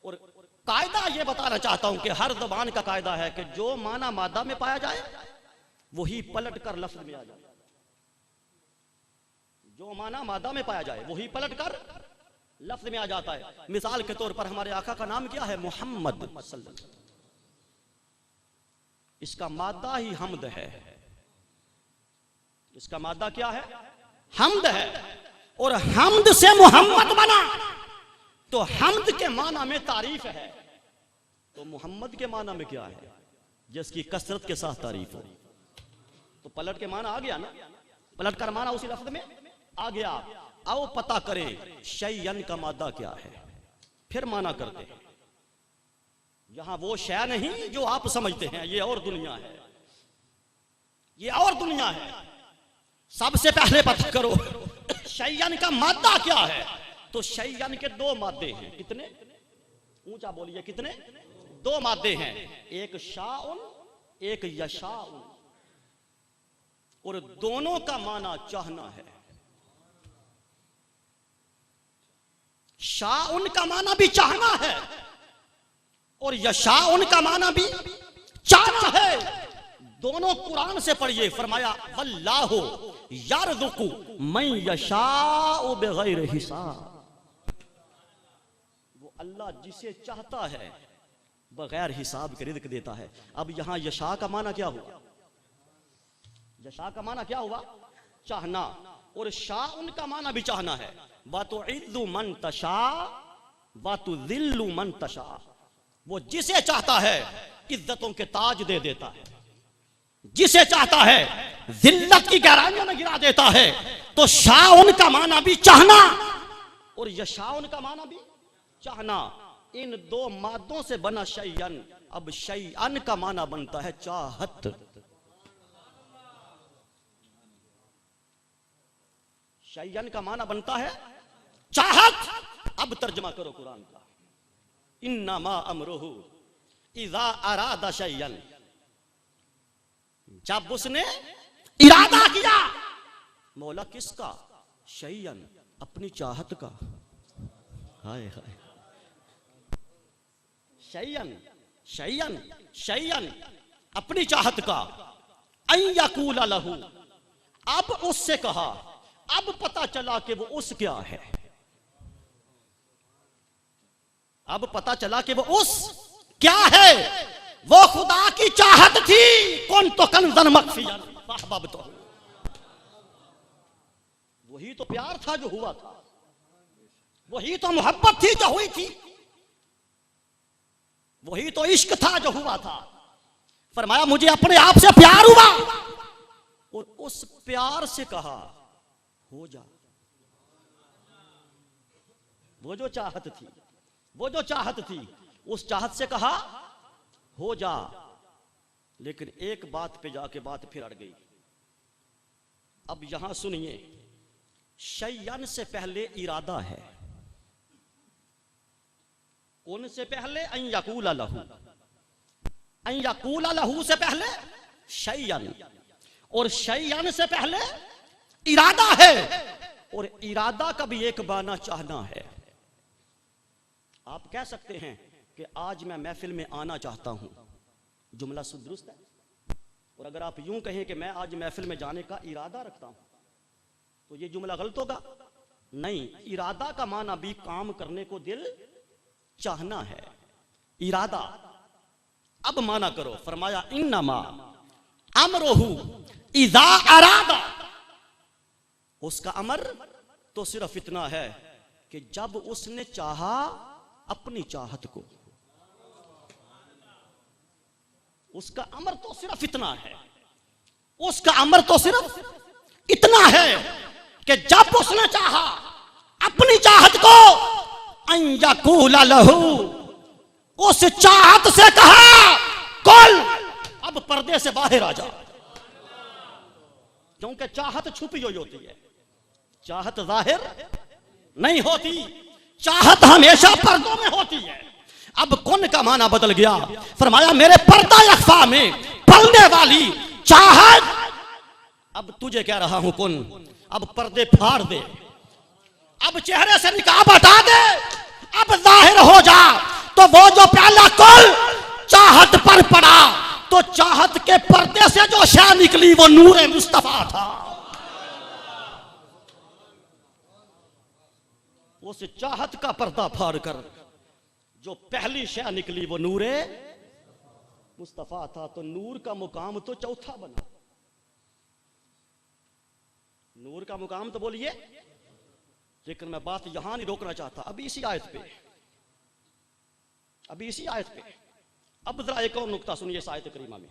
और कायदा यह बताना चाहता हूं कि हर जबान का कायदा है कि जो माना मादा में पाया जाए वही पलट कर लफ्ज में आ जाए, जो माना मादा में पाया जाए वही पलट कर लफ्ज में आ जाता है। मिसाल के तौर पर हमारे आका का नाम क्या है? मोहम्मद सल्लल्लाहु अलैहि वसल्लम। इसका मादा ही हमद है, इसका मादा क्या है? हमद है। और हमद से मोहम्मद बना, तो हमद के माना में तारीफ है, तो मोहम्मद के माना में क्या है? जिसकी कसरत के साथ तारीफ हो। तो पलट के माना आ गया ना, पलट कर माना उसी लफ्ज में आ गया। आओ पता करें शैयन का मादा क्या है, फिर माना करते हैं। यहां वो शय नहीं जो आप समझते हैं, ये और दुनिया है, ये और दुनिया है। सबसे पहले पता करो शैयन का मादा क्या है। तो शैयन के दो मादे हैं। कितने? ऊंचा बोलिए, कितने? दो मादे हैं, एक शाउन, एक यशाउन। और दोनों का माना चाहना है। शाउन का माना भी चाहना है और यशाउन का माना भी चाहना है। दोनों कुरान से पढ़िए। फरमाया वल्लाहु यरज़ुकु मन यशाउ बिगैर हिसाब। वो अल्लाह जिसे चाहता है बगैर हिसाब के रिज़्क देता है। अब यहां यशा का माना क्या हुआ? यशा का माना क्या हुआ? चाहना। और शाह उनका माना भी चाहना है। वातुइज़्ज़ु मन तशा वातुज़िल्लु मन तशा। वो जिसे चाहता है इज्जतों के ताज दे देता है, जिसे चाहता है जिल्लत की गहराइयों में गिरा देता है। तो शाह उनका माना भी चाहना और यशा उनका माना भी चाहना। इन दो मादों से बना शैयन। अब शैयन का माना बनता है चाहत। शैयन का माना बनता है चाहत। अब तर्जमा करो कुरान का। इन्नमा अमरुहु इज़ा अरादा शैयन। जब उसने इरादा किया। मौला किसका? शैयन, अपनी चाहत का। हाय हाय। शैयन शैयन शैयन, अपनी चाहत का। अन यकूल लहू, अब उससे कहा। अब पता चला कि वो उस क्या है। अब पता चला कि वो उस क्या है। वो खुदा की चाहत थी। कौन तो कंजन मखफियन महबब, तो वही तो प्यार था जो हुआ था, वही तो मोहब्बत थी जो हुई थी, वही तो इश्क था जो हुआ था। फरमाया मुझे अपने आप से प्यार हुआ और उस प्यार से कहा हो जा। वो जो चाहत थी, वो जो चाहत थी, उस चाहत से कहा हो जा। लेकिन एक बात पे जाके बात फिर अड़ गई। अब यहां सुनिए, शैयन से पहले इरादा है। कौन से पहले? अन यकूल लहू। अन यकूल लहू से पहले शैयन, और शैयन से पहले इरादा है। और इरादा का भी एक माना चाहना है। आप कह सकते हैं कि आज मैं महफिल में आना चाहता हूं, जुमला सुदुरुस्त है। और अगर आप यूं कहें कि मैं आज महफिल में जाने का इरादा रखता हूं, तो ये जुमला गलत होगा। नहीं, इरादा का माना भी काम करने को दिल चाहना है, इरादा। अब माना करो। फरमाया इन्नमा अमरुहु इज़ा अरादा, उसका अमर तो सिर्फ इतना है कि जब उसने चाहा अपनी चाहत को, उसका अमर तो सिर्फ इतना है, उसका अमर तो सिर्फ इतना है कि जब उसने चाहा अपनी चाहत को, अन यकूला लहू, उस चाहत से कहा कुल, अब पर्दे से बाहर आ जा। क्योंकि चाहत छुपी हुई होती है, चाहत जाहिर नहीं होती, चाहत हमेशा पर्दों में होती है। अब कुन का माना बदल गया, फरमाया मेरे पर्दा अख्फा में पलने वाली चाहत, अब तुझे कह रहा हूं कुन, अब पर्दे फाड़ दे, अब चेहरे से निकाब हटा दे, अब जाहिर हो जा। तो वो जो पहला कुल चाहत पर पड़ा, तो चाहत के पर्दे से जो शय निकली वो नूरे मुस्तफा था। उस चाहत का पर्दा फाड़ कर जो पहली शय निकली वो नूरे मुस्तफा था। तो नूर का मुकाम तो चौथा बना। नूर का मुकाम तो बोलिए, लेकिन मैं बात यहां नहीं रोकना चाहता, अभी इसी आयत पे, अभी इसी आयत पे। अब जरा एक और नुक्ता सुनिए इस आयत करीमा में।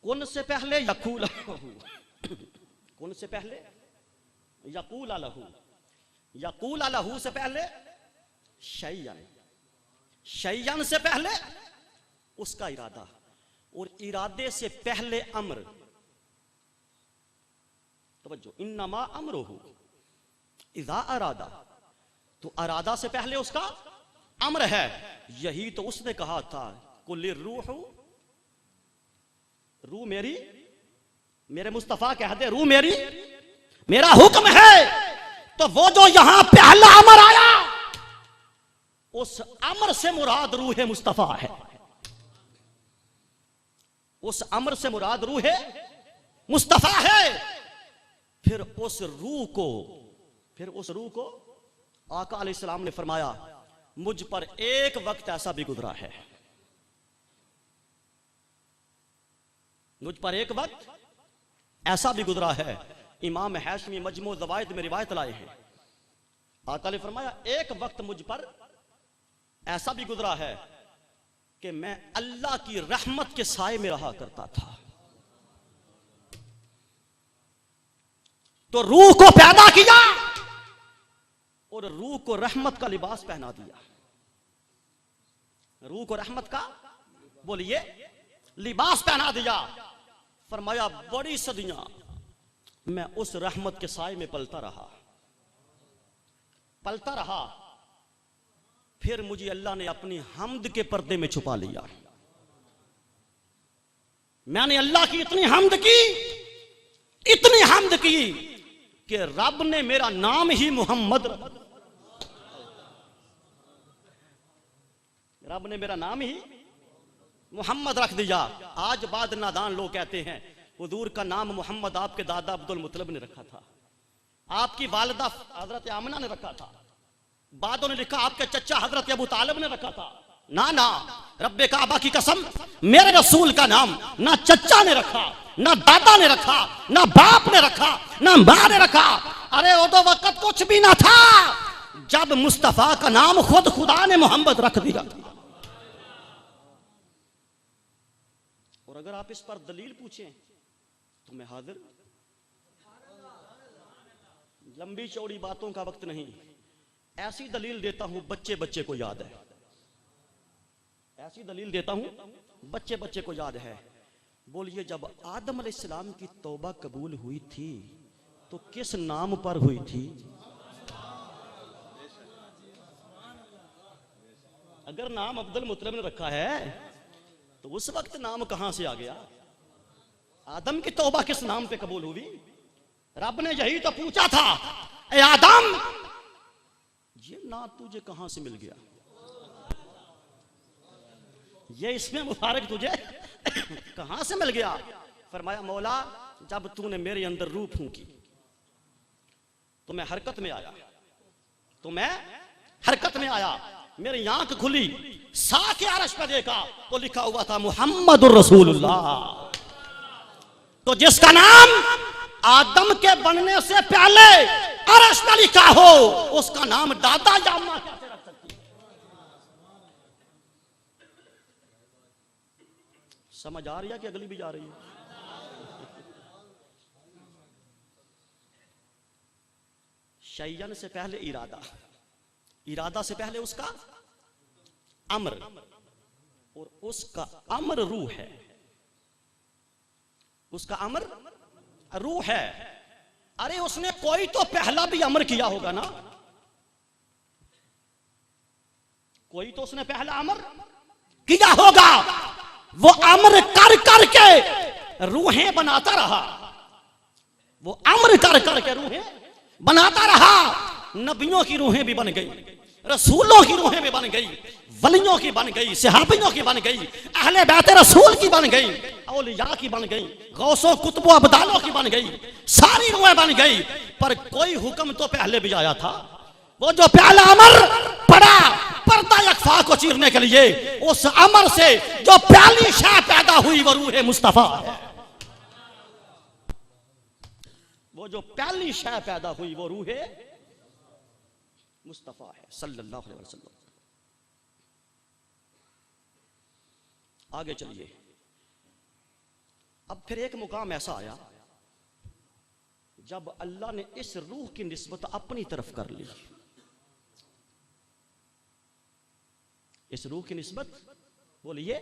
कुन से पहले यकूल लहू, कुन से पहले यकूल लहू, यकूल लहू से पहले शैयन, शैयन से पहले उसका इरादा, और इरादे से पहले अम्र। तवज्जो, इन्नमा अमरुहु इज़ा अरादा, तो अरादा से पहले उसका अम्र है। यही तो उसने कहा था, कुल रूह, रूह मेरी, मेरे मुस्तफा कह दे रूह मेरी, मेरा हुक्म है। तो वो जो यहां पहला अमर आया, उस अमर से मुराद रूह मुस्तफा है, उस अमर से मुराद रूह मुस्तफा है। फिर उस रूह को आका अलैहिस्सलाम ने फरमाया, मुझ पर एक वक्त ऐसा भी गुजरा है, मुझ पर एक वक्त ऐसा भी गुजरा है। इमाम हाशमी मजमू ज़वाइद में रिवायत लाए हैं, आका ने फरमाया एक वक्त मुझ पर ऐसा भी गुजरा है कि मैं अल्लाह की रहमत के साए में रहा करता था। तो रूह को पैदा किया और रूह को रहमत का लिबास पहना दिया। रूह को रहमत का बोलिए लिबास पहना दिया। फरमाया बड़ी सदियां मैं उस रहमत के साए में पलता रहा। फिर मुझे अल्लाह ने अपनी हम्द के पर्दे में छुपा लिया। मैंने अल्लाह की इतनी हम्द की कि रब ने मेरा नाम ही मोहम्मद, रब ने मेरा नाम ही मोहम्मद रख दिया। आज बाद नादान लोग कहते हैं हुजूर का नाम मोहम्मद आपके दादा अब्दुल मुतलब ने रखा था, आपकी वालिदा हजरत आमना ने रखा था, बादों ने लिखा आपके चचा हजरत अबू तालिब ने रखा था। ना ना, रब्बे काबा की कसम, मेरे रसूल का नाम ना चचा ने रखा, ना दादा ने रखा, ना बाप ने रखा, ना मां ने रखा। अरे वो तो वक्त कुछ भी ना था जब मुस्तफा का नाम खुद खुदा ने मोहम्मद रख दिया। और अगर आप इस पर दलील पूछें तो मैं हाजिर। लंबी चौड़ी बातों का वक्त नहीं, ऐसी दलील देता हूं बच्चे बच्चे को याद है, ऐसी दलील देता हूं बच्चे बच्चे को याद है। बोलिए जब आदम अलैहिस्सलाम की तौबा कबूल हुई थी तो किस नाम पर हुई थी? अगर नाम अब्दुल मुतलब ने रखा है तो उस वक्त नाम कहां से आ गया? आदम की तौबा किस नाम पे कबूल हुई? रब ने यही तो पूछा था, ए आदम ये ना तुझे कहां से मिल गया, ये इसमें मुबारक तुझे कहां से मिल गया? फरमाया मौला जब तूने मेरे अंदर रूह फूंकी तो मैं हरकत में आया, मेरी आंख खुली, साके अरश पे देखा तो लिखा हुआ था मुहम्मदुर रसूलुल्लाह। तो जिसका नाम आदम के बनने से पहले अरश पे लिखा हो, उसका नाम दादा जामा कैसे रख सकती है? समझ आ रही है कि अगली भी जा रही है? शयन से पहले इरादा, इरादा से पहले उसका अमर, और उसका अमर रूह है, उसका अमर रूह है। अरे उसने कोई तो पहला भी अमर किया होगा ना, कोई तो उसने पहला अमर किया होगा। वो अमर कर करके रूहें बनाता रहा, वो अमर कर करके रूहें बनाता रहा। नबियों की रूहें भी बन गई, रसूलों की रूहें भी बन गई, वलियों की बन गई, सहाबियों की बन गई, अहले बैत रसूल की बन गई, औलिया की बन गई, गौसों कुतुबों अबदालों की बन गई, सारी रूहें बन गई। पर कोई हुक्म तो पहले भी आया था। वो जो पहला अमर पड़ा पर्दा यकफा को चीरने के लिए, उस अमर से जो पहली शय पैदा हुई वो रूह मुस्तफा है। वो जो पहली शय पैदा हुई वो रूह मुस्तफा है सल्लल्लाहु अलैहि वसल्लम। आगे चलिए। अब फिर एक मुकाम ऐसा आया जब अल्लाह ने इस रूह की निस्बत अपनी तरफ कर ली। इस रूह की निस्बत बोलिए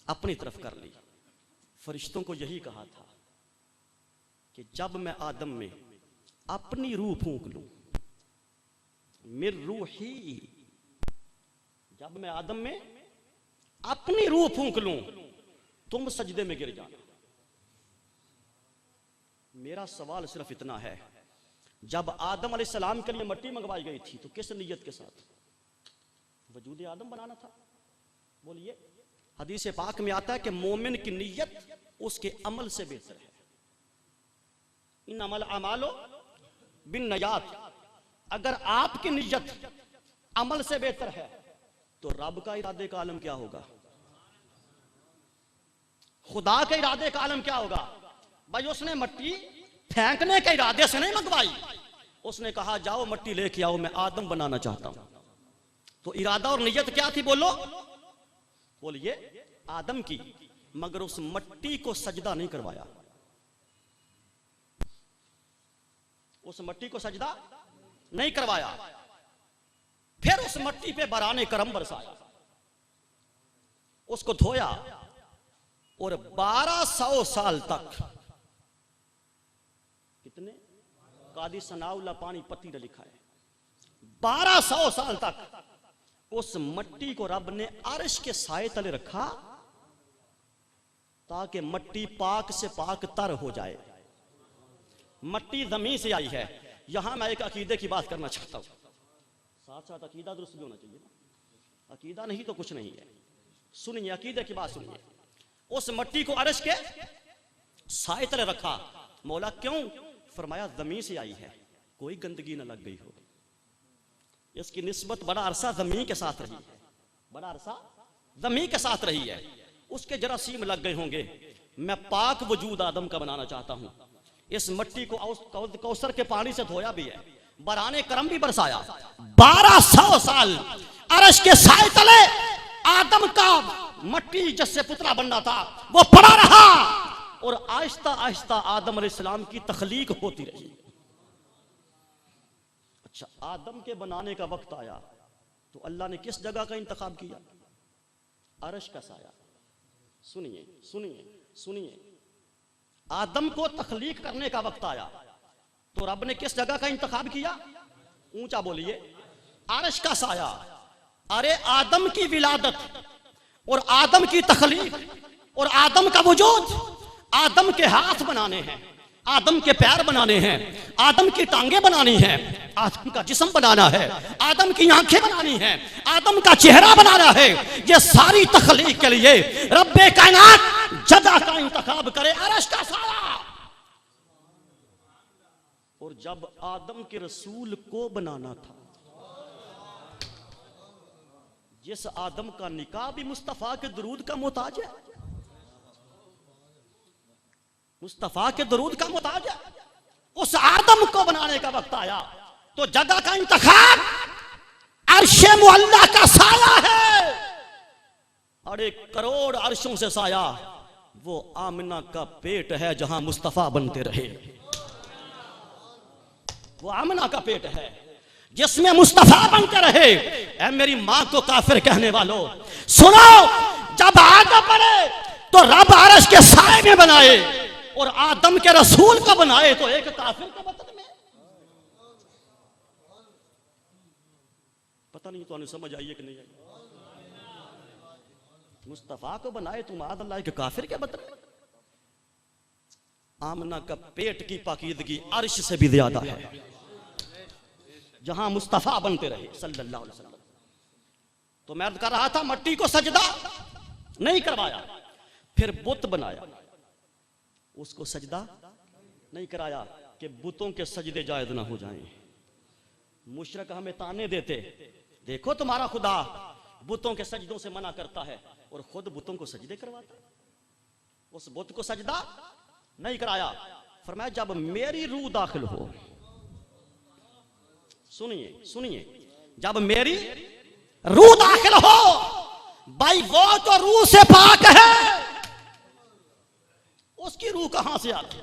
अपनी तरफ कर ली। फरिश्तों को यही कहा था कि जब मैं आदम में अपनी रूह फूंक लूं, मिर रूही, जब मैं आदम में अपनी रूह फूंक लूं, तुम सजदे में गिर जाना। मेरा सवाल सिर्फ इतना है, जब आदम अलैहिस्सलाम के लिए मिट्टी मंगवाई गई थी तो किस नियत के साथ? वजूद आदम बनाना था। बोलिए, हदीस पाक में आता है कि मोमिन की नियत उसके अमल से बेहतर है। इन अमल अमालो बिन नयात। अगर आपकी नियत अमल से बेहतर है तो रब का इरादे का आलम क्या होगा? खुदा के इरादे का आलम क्या होगा? भाई उसने मिट्टी फेंकने के इरादे से नहीं मंगवाई, उसने कहा जाओ मिट्टी लेके आओ, मैं आदम बनाना चाहता हूं। तो इरादा और नियत क्या थी? बोलो बोलिए आदम की। मगर उस मिट्टी को सजदा नहीं करवाया, उस मिट्टी को सजदा नहीं करवाया। फिर उस मिट्टी पे बराने करम बरसाया, उसको धोया और 1200 साल तक, कितने? कादी सनाउल्ला पानी पत्ती ने लिखा है, 1200 साल तक उस मिट्टी को रब ने अर्श के साए तले रखा ताकि मिट्टी पाक से पाक तर हो जाए। मिट्टी जमीन से आई है। यहां मैं एक अकीदे की बात करना चाहता हूं, साथ साथ अकीदा दुरुस्त भी होना चाहिए ना। अकीदा नहीं तो कुछ नहीं है। सुनिए अकीदे की बात सुनिए। उस मिट्टी को अर्श के साए तले रखा। मौला क्यों? फरमाया जमीन से आई है, कोई गंदगी ना लग गई हो। इसकी निस्बत बड़ा अरसा जमीन के साथ रही है, बड़ा अरसा जमीन के साथ रही है। उसके जरासीम लग गए होंगे। मैं पाक वजूद आदम का बनाना चाहता हूं। इस मिट्टी को कौसर के पानी से धोया भी है, बराने करम भी बरसाया। 1200 साल अर्श के साए तले आदम का मिट्टी जिससे पुतला बनना था वो पड़ा रहा, और आहिस्ता आहिस्ता आदम अलैहिस्सलाम की तख्लीक होती रही। अच्छा, आदम के बनाने का वक्त आया तो अल्लाह ने किस जगह का इंतखाब किया? अर्श का साया। सुनिए सुनिए सुनिए, आदम को तख्लीक करने का वक्त आया तो रब ने किस जगह का इंतखाब किया? ऊंचा बोलिए, अर्श का साया। अरे आदम की विलादत और आदम की तख्लीक और आदम का वजूद, आदम के हाथ बनाने हैं, आदम के पैर बनाने हैं, आदम की टांगे बनानी है, आदम का जिस्म बनाना है, आदम की आंखें बनानी है, आदम का चेहरा बनाना है। ये सारी तख्लीक के लिए रब्बे कायनात जगह का इंतखाब करे, अर्श का साया। और जब आदम के रसूल को बनाना था, जिस आदम का निकाह भी मुस्तफा के दरूद का मोहताज है, मुस्तफा के दरूद का मोहताज है, उस आदम को बनाने का वक्त आया तो जगह का इंतखाब अर्शे मुअल्ला का साया है, और 1 करोड़ अर्शों से साया वो आमिना का पेट है जहां मुस्तफा बनते रहे। वो आमिना का पेट है जिसमें मुस्तफा बनते रहे। ऐ मेरी मां को काफिर कहने वालों सुनो, जब आदम बने तो रब अर्श के साए में बनाए, और आदम के रसूल को बनाए तो एक काफिर के बदन में। पता नहीं तो समझ आई है कि नहीं आई? मुस्तफा को बनाए तुम आदल्ला के काफिर के बदन में। आमना का पेट की पाकीदगी अर्श से भी ज्यादा है, जहां मुस्तफा बनते रहे सल्लल्लाहु अलैहि वसल्लम। तो मैं कर रहा था, मट्टी को सजदा नहीं करवाया, फिर बुत बनाया, उसको सजदा नहीं कराया कि बुतों के सजदे जायज ना हो जाएं। मुशरिक हमें ताने देते, देखो तुम्हारा खुदा बुतों के सजदों से मना करता है और खुद बुतों को सजदे करवाता है। उस बुत को सजदा नहीं कराया। फरमाया जब मेरी रूह दाखिल हो, सुनिए सुनिए, जब मेरी रूह दाखिल हो, भाई वो तो रूह से पाक है, उसकी रूह कहां से आती?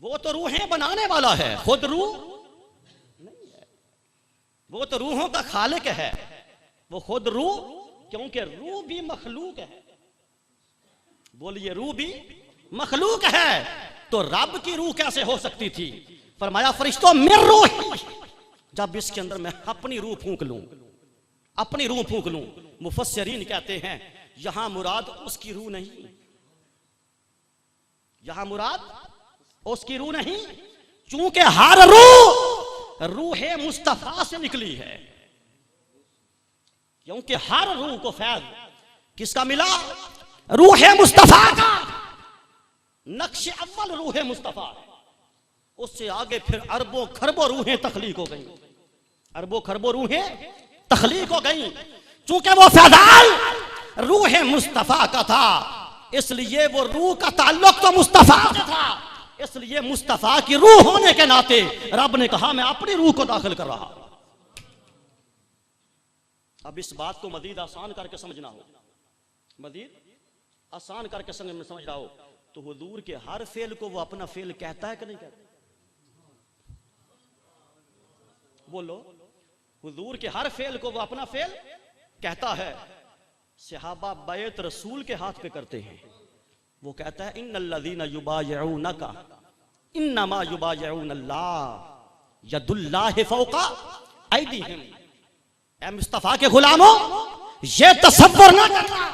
वो तो रूहें बनाने वाला है, खुद रूह नहीं है। वो तो रूहों का खालिक है, वो खुद रूह, क्योंकि रूह भी मखलूक है। बोलिए, रूह भी मखलूक है, तो रब की रूह कैसे हो सकती थी? फरमाया फरिश्तों मेरी रूह, जब इसके अंदर मैं अपनी रूह फूंक लूं, अपनी रूह फूंक लूं। मुफस्सिरीन कहते हैं यहां मुराद उसकी रूह नहीं, यहां मुराद उसकी रूह नहीं, चूंकि हर रूह मुस्तफा से निकली है, क्योंकि हर रूह को फैज किसका मिला? रूह मुस्तफा का। नक्श अव्वल रूह मुस्तफा, उससे आगे फिर अरबों खरबों रूहें तख्लीक हो गई, अरबों खरबों रूहें तख्लीक हो गई। चूंकि वो फैजाल रूह मुस्तफा का था, इसलिए वो रूह का ताल्लुक तो मुस्तफा से था, इसलिए मुस्तफा की रूह होने के नाते रब ने कहा मैं अपनी रूह को दाखिल कर रहा। अब इस बात को मजीद आसान करके समझना हो, मजीद आसान करके समझना हो, तो हुजूर के हर फेल को वो अपना फेल कहता है कि नहीं कहता? बोलो, हुजूर के हर फेल को वो अपना फेल कहता है। सहाबा बैत रसूल के हाथ पे करते हैं, वो कहता है इन्नल्लज़ीना युबायऊनका इन्नमा युबायऊनल्लाह यदुल्लाहि फौका ऐदीहिम। ऐ मुस्तफा के गुलामों, ये तसव्वुर ना करना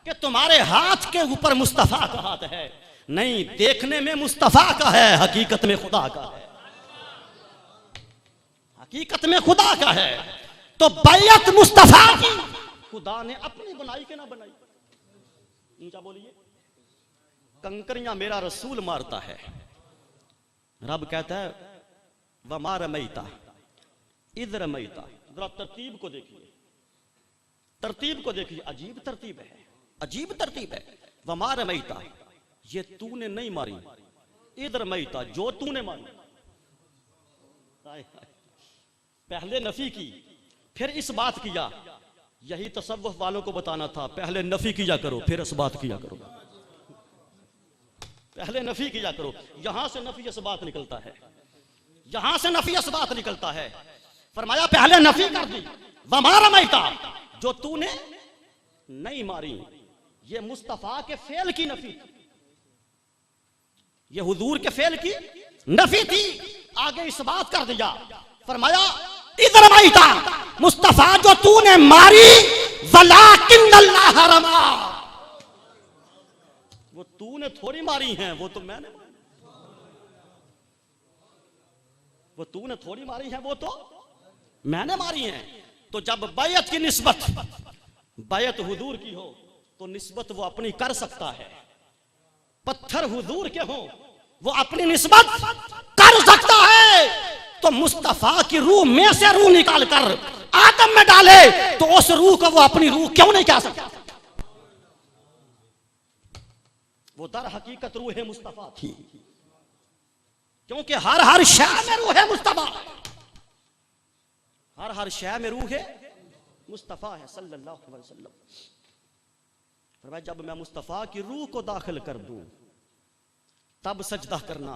कि तुम्हारे हाथ के ऊपर मुस्तफा का हाथ है, नहीं, देखने में मुस्तफा का है, हकीकत में खुदा का है, हकीकत में खुदा का है। तो बैयत मुस्तफा की खुदा ने अपनी बनाई के ना बनाई? ऊंचा बोलिए। कंकरियां मेरा रसूल मारता है, रब कहता है वमा रमैता इज़ रमैता। जरा तरतीब को देखिए, तरतीब को देखिए, अजीब तरतीब है, अजीब तरतीब है। वमा रमैता, ये तूने नहीं मारी, इज़ रमैता, जो तूने मारी। पहले नफी की, फिर इस बात किया। यही तसव्वुफ वालों को बताना था, पहले नफी किया करो फिर इस बात किया करो, पहले नफी किया करो। यहां से नफी इस बात निकलता है, यहां से नफी इस बात निकलता है। फरमाया पहले नफी कर दी, वमा रमैता, जो तूने नहीं मारी। ये मुस्तफा के फेल की नफी थी, ये हुजूर के फेल की नफी थी। आगे इस बात कर दिया, फरमाया इधर रमैता, मुस्तफा जो तूने मारी, वलाकिन्नल्लाह रमा, वो तूने थोड़ी मारी है, वो तो मैंने मारी, वो तूने थोड़ी मारी है, वो तो मैंने मारी है। तो जब बैयत की निस्बत बैयत हुजूर की हो तो निस्बत वो अपनी कर सकता है। पत्थर हुजूर के हो वो अपनी निस्बत कर सकता है। तो मुस्तफा की रूह में से रूह निकाल कर आदम में डाले तो उस रूह को वो अपनी रूह क्यों नहीं कह सकता? वो दर हकीकत रूह मुस्तफा थी, क्योंकि हर शय में रूह मुस्तफा, हर शय में रूह मुस्तफा है सल्लल्लाहु अलैहि वसल्लम। फरमाया जब मैं मुस्तफा की रूह को दाखिल कर दूं तब सजदा करना,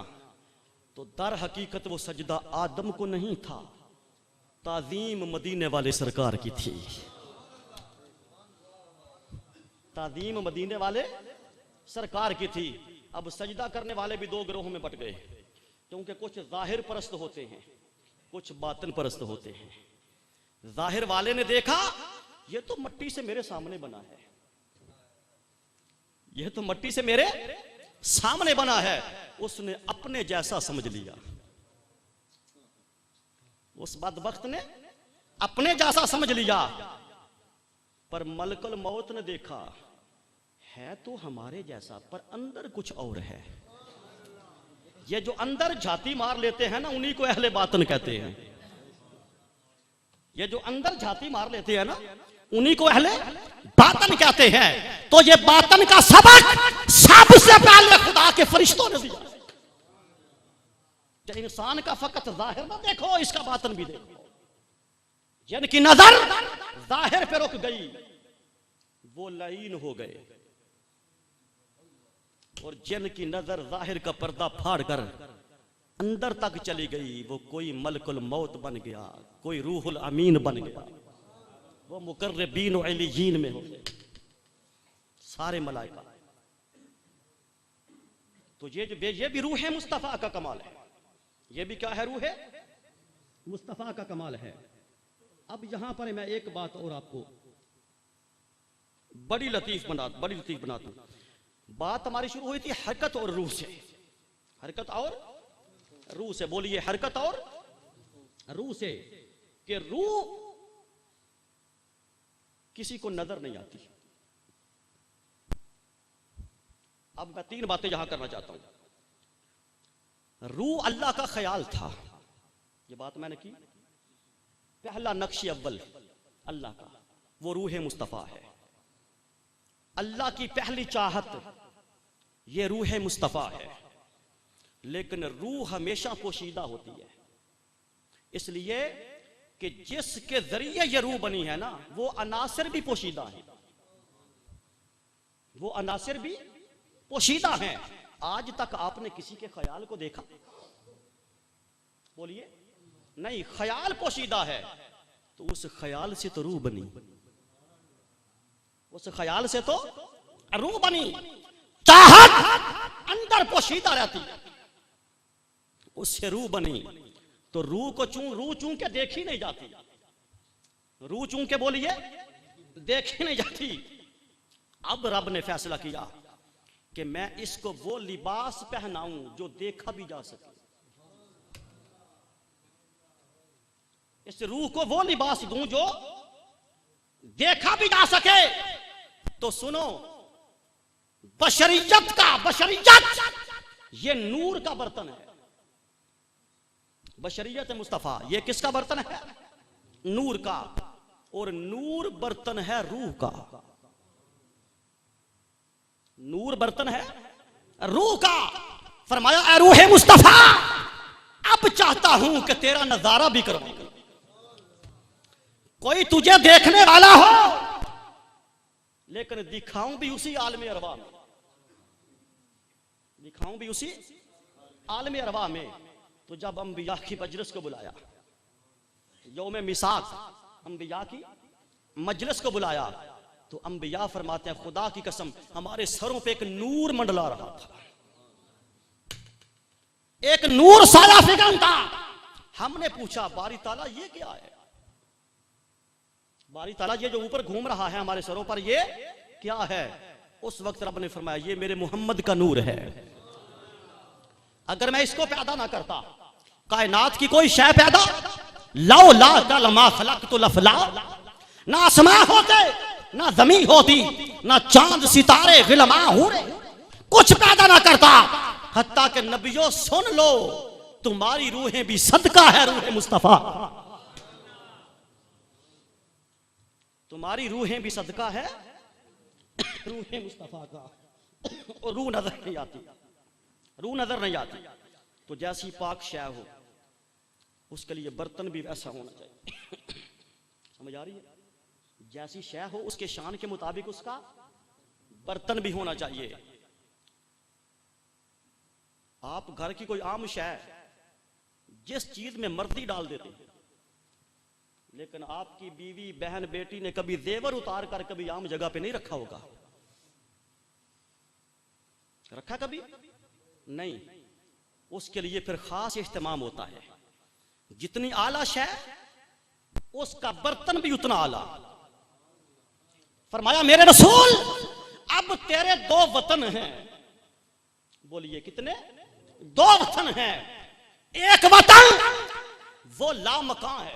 तो दर हकीकत वो सजदा आदम को नहीं था, ताजीम मदीने वाले सरकार की थी। ताजीम मदीने वाले सरकार की थी। अब सजदा करने वाले भी दो गिरोहों में बट गए, क्योंकि कुछ जाहिर परस्त होते हैं, कुछ बातिन परस्त होते हैं। जाहिर वाले ने देखा ये तो मट्टी से मेरे सामने बना है, यह तो मट्टी से मेरे सामने बना है, उसने अपने जैसा समझ लिया। उस बदबख्त ने अपने जैसा समझ लिया। पर मलकुल मौत ने देखा है तो हमारे जैसा, पर अंदर कुछ और है। ये जो अंदर झाती मार लेते हैं ना, उन्हीं को अहले बातन कहते हैं। ये जो अंदर झाती मार लेते हैं ना, उन्हीं को अहले बातन कहते हैं। तो ये बातन का सबक सबसे पहले खुदा के फरिश्तों ने दिया। इंसान का फकत जाहिर ना देखो, इसका बातन भी देखो। जिनकी नजर जाहिर पे रुक गई वो लईन हो गए, और जिनकी नजर जाहिर का पर्दा फाड़ कर अंदर तक चली गई वो कोई मलकुल मौत बन गया, कोई रूहुल अमीन बन गया, वो मुकर्रबीन व इलीयीन में हो गए सारे मलाइका। तो ये भी रूह मुस्तफा का कमाल है। ये भी क्या है? रूह मुस्तफा का कमाल है। अब यहां पर मैं एक बात और आपको बड़ी लतीफ बनाता हूं। बात हमारी शुरू हुई थी हरकत और रूह से। हरकत और रूह से, बोलिए हरकत और रूह से, कि रूह किसी को नजर नहीं आती। अब मैं तीन बातें यहां करना चाहता हूं। रूह अल्लाह का ख्याल था, ये बात मैंने की। पहला नक्श अव्वल अल्लाह का, वो रूह मुस्तफा है। अल्लाह की पहली चाहत ये रूह मुस्तफा है। लेकिन रूह हमेशा पोशीदा होती है, इसलिए कि जिसके जरिए ये रूह बनी है ना, वो अनासिर भी पोशीदा है, वो अनासिर भी पोशीदा हैं। आज तक आपने किसी के ख्याल को देखा? बोलिए नहीं। ख्याल पोशीदा है तो उस ख्याल से तो रूह बनी, उस ख्याल से तो रूह बनी। चाहत अंदर पोशीदा रहती है, उससे रूह बनी। तो रूह को रूह चूं के देखी नहीं जाती, रूह चूं के बोलिए देखी नहीं जाती। अब रब ने फैसला किया कि मैं इसको वो लिबास पहनाऊं जो देखा भी जा सके, इस रूह को वो लिबास दूं जो देखा भी जा सके। तो सुनो, बशरियत ये नूर का बर्तन है। बशरियत मुस्तफा ये किसका बर्तन है? नूर का। और नूर बर्तन है रूह का। नूर बर्तन है रूह का। फरमाया ऐ रूह मुस्तफा, अब चाहता हूं कि तेरा नजारा भी करूं। कोई तुझे देखने वाला हो, लेकिन दिखाऊं भी उसी आलमे अरवा में, दिखाऊं भी उसी आलमे अरवा में। तो जब अंबिया की मजलिस को बुलाया, यौम मिसाक अंबिया की मजलिस को बुलाया, तो अंबिया फरमाते हैं खुदा की कसम हमारे सरों पे एक नूर मंडला रहा था, एक नूर साया फिगन था। हमने पूछा बारी ताला ये क्या है? बारी ताला ये जो ऊपर घूम रहा है हमारे सरों पर ये क्या है? उस वक्त रब ने फरमाया ये मेरे मोहम्मद का नूर है। अगर मैं इसको पैदा ना करता, कायनात की कोई शय पैदा लाओ ला कलमा खलक तो लफला, ना आसमां होते, ना जमीन होती, ना चांद सितारे गिलमा हुरे, कुछ पैदा ना करता। हत्ता के नबियों सुन लो, तुम्हारी रूहें भी सदका है रूह मुस्तफा। तुम्हारी रूहें भी सदका है रूहें मुस्तफा का, और रूह नजर नहीं आती, रूह नजर नहीं आती। तो जैसी पाक शय हो उसके लिए बर्तन भी वैसा होना चाहिए। समझ आ रही है? जैसी शय हो उसके शान के मुताबिक उसका बर्तन भी होना चाहिए। आप घर की कोई आम शय जिस चीज में मर्जी डाल देते हैं, लेकिन आपकी बीवी बहन बेटी ने कभी जेवर उतार कर कभी आम जगह पे नहीं रखा होगा, रखा कभी नहीं। उसके लिए फिर खास इस्तेमाम होता है। जितनी आला शय उसका बर्तन भी उतना आला। फरमाया मेरे रसूल अब तेरे दो वतन हैं। बोलिए कितने? दो वतन हैं। एक वतन वो लामकां है,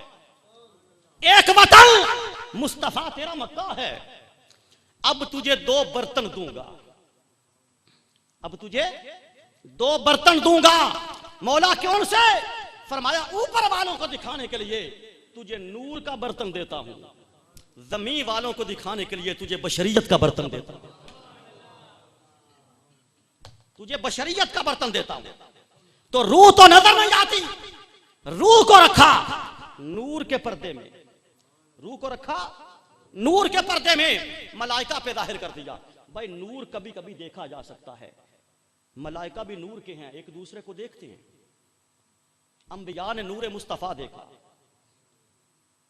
एक वतन मुस्तफा तेरा मक्का है। अब तुझे दो बर्तन दूंगा, अब तुझे दो बर्तन दूंगा। मौला कौन से? फरमाया ऊपर वालों को दिखाने के लिए तुझे नूर का बर्तन देता हूं, जमीन वालों को दिखाने के लिए तुझे बशरियत का बर्तन देता हूं, तुझे बशरियत का बर्तन देता हूं। तो रूह तो नजर नहीं आती, रूह को रखा नूर के पर्दे में, रूह को रखा नूर के पर्दे में, मलाइका पे जाहिर कर दिया। भाई नूर कभी कभी देखा जा सकता है, मलाइका भी नूर के हैं, एक दूसरे को देखते हैं। अंबिया ने नूर मुस्तफा देखा,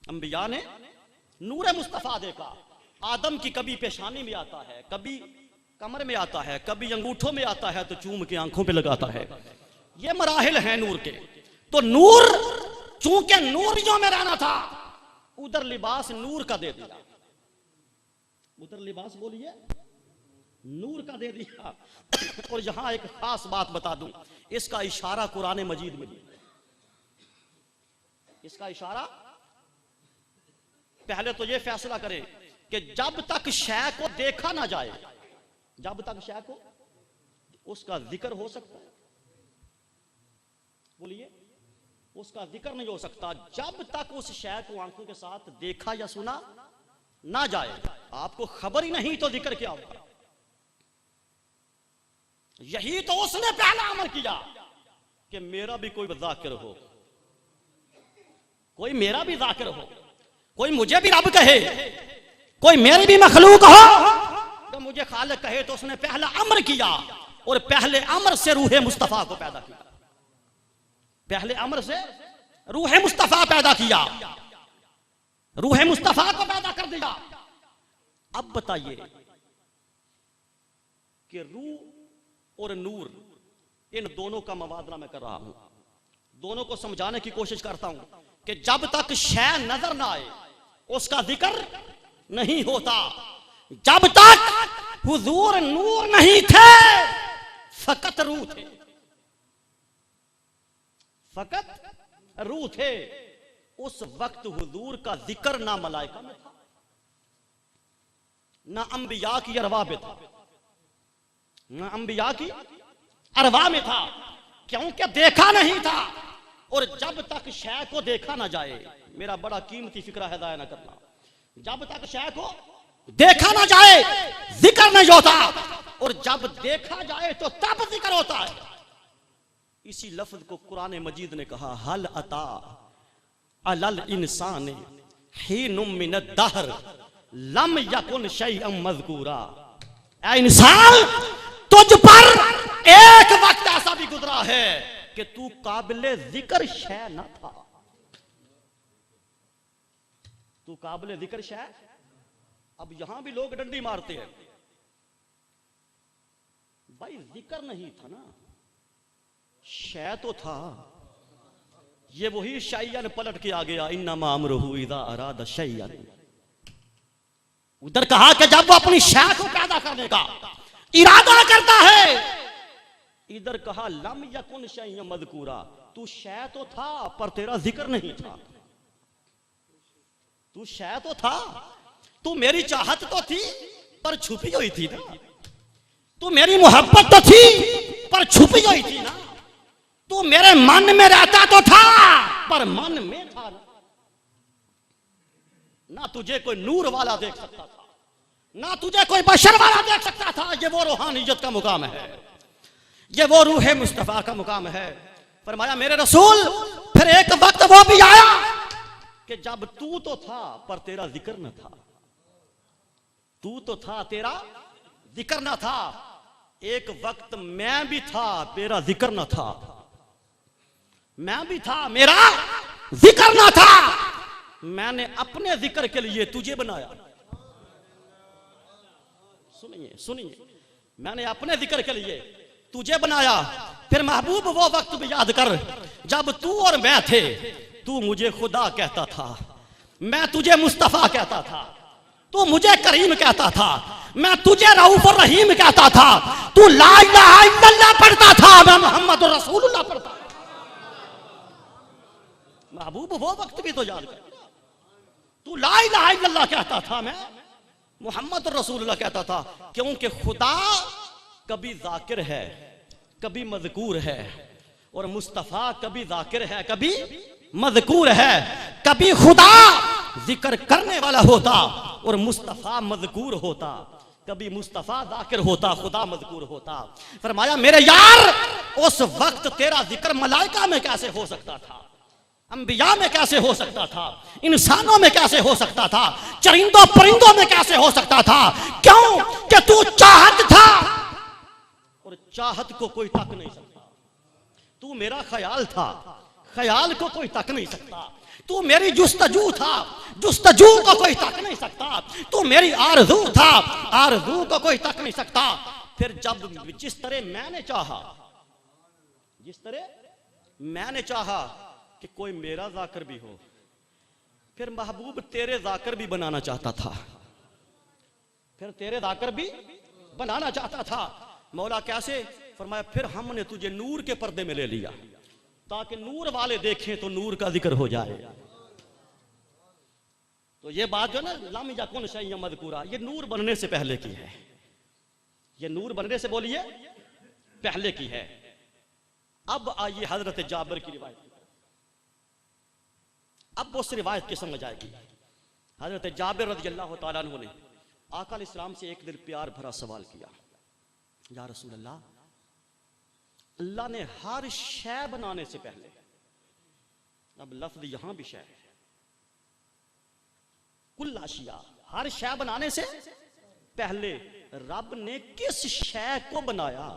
अंबिया ने नूर मुस्तफा देखा। आदम की कभी पेशानी में आता है, कभी कमर में आता है, कभी अंगूठों में आता है, तो चूम के आंखों पे लगाता है। ये मराहिल हैं नूर के। तो नूर चूंकि नूरियों में रहना था, उधर लिबास नूर का दे दिया, उधर लिबास बोलिए नूर का दे दिया। और यहां एक खास बात बता दूं, इसका इशारा कुरान मजीद में भी, इसका इशारा पहले तो यह फैसला करें कि जब तक शय को देखा ना जाए, जब तक शय को उसका जिक्र हो सकता है, बोलिए उसका जिक्र नहीं हो सकता जब तक उस शय को आंखों के साथ देखा या सुना ना जाए। आपको खबर ही नहीं तो जिक्र क्या होगा? यही तो उसने पहला अमर किया कि मेरा भी कोई जाकिर हो, कोई मेरा भी जाकिर हो, कोई मुझे भी रब कहे, कोई मेरी भी मखलूक हो तो मुझे खालिक कहे। तो उसने पहला अमर किया और पहले अमर से रूह मुस्तफा को पैदा किया, पहले अमर से रूह मुस्तफा पैदा किया, रूह मुस्तफा को पैदा कर दिया। अब बताइए कि रूह और नूर, इन दोनों का मवादना मैं कर रहा हूं, दोनों को समझाने की कोशिश करता हूं कि जब तक शय नजर ना आए उसका जिक्र नहीं होता। जब तक हुजूर नूर नहीं थे, फकत रूह थे, फकत रूह थे। उस वक्त हुजूर का जिक्र ना मलाइका में था, ना अंबिया की अरवा में था, ना अंबिया की अरवा में था, क्योंकि देखा नहीं था। और जब तक शय को देखा ना जाए, मेरा बड़ा कीमती फिक्रा है दाया ना करना, जब तक शय को देखा ना जाए जिक्र नहीं होता, और जब देखा जाए तो तब जिक्र होता है। इसी लफ्ज को कुरान मजीद ने कहा, हल अता अलल इंसान हिनुम मिन दहर लम यकुन शैअन मज़कूरा। ऐ इंसान, तुझ पर एक वक्त ऐसा भी गुजरा है कि तू काबिले जिक्र शय न था, तू काबिले जिक्र शय। अब यहां भी लोग डंडी मारते हैं, भाई जिक्र नहीं था ना, शय तो था। ये वही शैयन पलट के आ गया, इन्नमा अमरुहु इज़ा अरादा शैयन। उधर कहा कि जब वो अपनी शय को पैदा करने का इरादा करता है, इधर कहा लम यकुन शैअन मज़कूरा, तू शय तो था पर तेरा जिक्र नहीं था। तू शय तो था, तू मेरी चाहत तो थी पर छुपी हुई थी ना, तू मेरी मोहब्बत तो थी पर छुपी हुई थी ना, तू मेरे मन में रहता तो था पर मन में था ना। ना तुझे कोई नूर वाला देख सकता था, ना तुझे कोई बशर वाला देख सकता था। ये वो रूहानियत का मुकाम है, ये वो रूह मुस्तफा का मुकाम है। फरमाया मेरे रसूल फिर एक वक्त वो भी आया कि जब तू तो था पर तेरा जिक्र न था। तू तो था, तेरा जिक्र न था। एक वक्त मैं भी था, मेरा जिक्र न था। मैं भी था, मेरा जिक्र न था। मैंने अपने जिक्र के लिए तुझे बनाया। सुनिए सुनिए, मैंने अपने जिक्र के लिए तुझे बनाया। फिर महबूब वो वक्त भी याद कर जब तू और मैं थे। तू मुझे खुदा कहता था, मैं तुझे मुस्तफा कहता था। तू मुझे करीम कहता था, मैं तुझे रऊफ और रहीम कहता था। तू ला इलाहा इल्लल्लाह पढ़ता था, मैं मोहम्मद रसूलुल्लाह पढ़ता था। महबूब वो वक्त भी तो याद कर। तू ला इलाहा इल्लल्लाह कहता था, मैं मोहम्मद रसूलुल्लाह कहता था। क्योंकि खुदा कभी जाकिर है, कभी मज़कूर है, और मुस्तफा कभी जाकिर है, कभी मज़कूर है। कभी खुदा जिक्र करने वाला होता और मुस्तफा मज़कूर होता, कभी मुस्तफा जाकिर होता, खुदा मज़कूर होता। फरमाया मेरे यार उस वक्त तेरा जिक्र मलाइका में कैसे हो सकता था, अंबिया में कैसे हो सकता था, इंसानों में कैसे हो सकता था, चरिंदों परिंदों में कैसे हो सकता था। क्यों कि तू चाहत था और चाहत को कोई तक नहीं सकता। तू मेरा ख्याल था, ख्याल को कोई तक नहीं सकता। तू मेरी जुस्तजू था, जुस्तजू को कोई तक नहीं सकता। तू मेरी आरज़ू था, आरज़ू को कोई तक नहीं सकता। फिर जब जिस तरह मैंने चाहा, जिस तरह मैंने चाहा कि कोई मेरा जाकर भी हो, फिर महबूब तेरे जाकर भी बनाना चाहता था। फिर तेरे जाकर भी बनाना चाहता था। मौला कैसे? फरमाया फिर हमने तुझे नूर के पर्दे में ले लिया ताकि नूर वाले देखें तो नूर का जिक्र हो जाए। तो ये बात जो ना लम यकुन शैय्यन मज़कूरा, ये नूर बनने से पहले की है। ये नूर बनने से बोलिए पहले की है। अब आइए हजरत जाबिर की रिवायत, अब उस रिवायत की समझ आएगी। हजरत जाबिर रज़ियल्लाहु ताला अन्हु ने आका अलैहिस्सलाम से एक दिन प्यार भरा सवाल किया, या रसूल अल्लाह, अल्लाह ने हर शय बनाने से पहले, अब लफ्ज यहां भी शय है, कुल अशिया, हर शय बनाने से पहले रब ने किस शय को बनाया?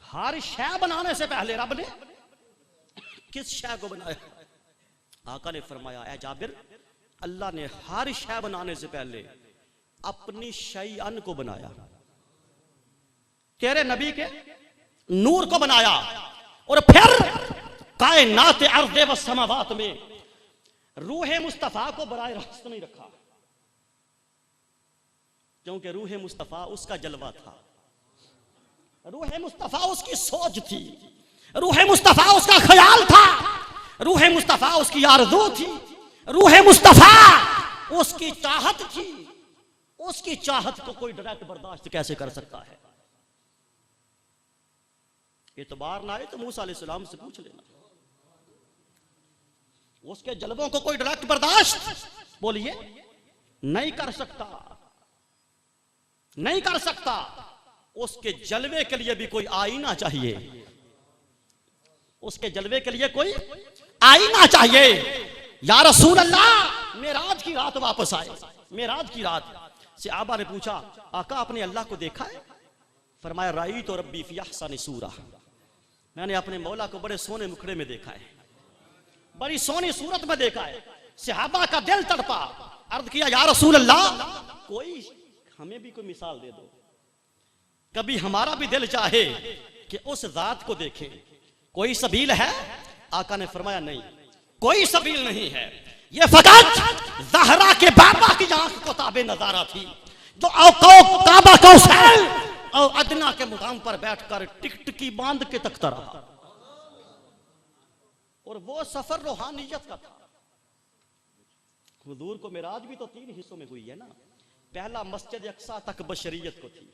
हर शय बनाने से पहले रब ने किस शय को बनाया? आका ने फरमाया, ऐ जाबिर, अल्लाह ने हर शय बनाने से पहले अपनी शैअन को बनाया, तेरे नबी के नूर को बनाया। और फिर कायनात अर्ज़ व समावात में रूह मुस्तफा को बराए रास्त नहीं रखा, क्योंकि रूह मुस्तफा उसका जलवा था, रूह मुस्तफा उसकी सोच थी, रूह मुस्तफा उसका ख्याल था, रूह मुस्तफा उसकी आरज़ू थी, रूह मुस्तफा उसकी चाहत थी। उसकी चाहत को कोई डायरेक्ट बर्दाश्त कैसे कर सकता है? एतबार ना आए तो मूसा अलैहिस्सलाम से पूछ लेना। उसके जलवों को कोई डायरेक्ट बर्दाश्त बोलिए नहीं कर सकता, नहीं कर सकता। उसके जलवे के लिए भी कोई आईना चाहिए, उसके जलवे के लिए कोई आईना चाहिए। या रसूल अल्लाह, मेराज की रात वापस आए, मेराज की रात सहाबा ने पूछा, आका आपने अल्लाह को देखा है? फरमाया राई तो रब्बी फी अहसनि सूरा, मैंने अपने मौला को बड़े सोने मुखड़े में देखा है, बड़ी सोनी सूरत में देखा है। सहाबा का दिल तड़पा, अर्ज किया या रसूल अल्लाह, कोई हमें भी कोई मिसाल दे दो, कभी हमारा भी दिल चाहे कि उस जात को देखें, कोई सबील है? आका ने फरमाया नहीं, कोई सबील नहीं है। ये फकत ज़हरा के बाबा की आंख को ताबे नजारा थी, जो काबा कौसैल और अदना के मुकाम पर बैठकर टिकटिकी बांध के तकता रहा। और वो सफर रूहानियत का था। हुजूर को मिराज भी तो 3 हिस्सों में हुई है ना। पहला मस्जिद अक्सा तक बशरियत को थी,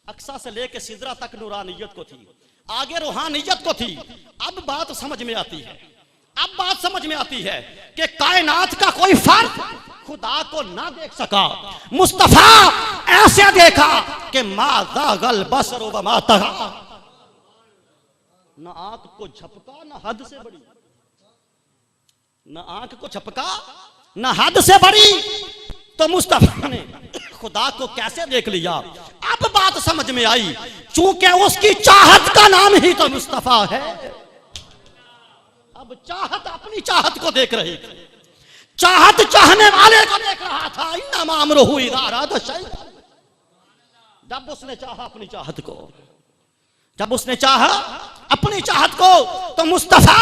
अक्सा से लेके सिदरा तक नूरानियत को थी, आगे रूहानियत को थी। अब बात समझ में आती है, अब बात समझ में आती है कि कायनात का कोई फर्द खुदा को ना देख सका, मुस्तफा ऐसे देखा कि माज़ा गल बसर व मा तगा। न आंख को झपका न हद से बड़ी, न आंख को झपका न हद से बड़ी, तो मुस्तफा ने खुदा को कैसे देख लिया। अब बात समझ में आई, चूंकि उसकी चाहत का नाम ही तो मुस्तफा है। अब चाहत अपनी चाहत को देख रही थी, चाहत चाहने वाले को देख रहा था। इन्नमा अमरुहु इज़ा अरादा शैअन, जब उसने चाहा अपनी चाहत को, जब उसने चाहा अपनी चाहत को, तो मुस्तफा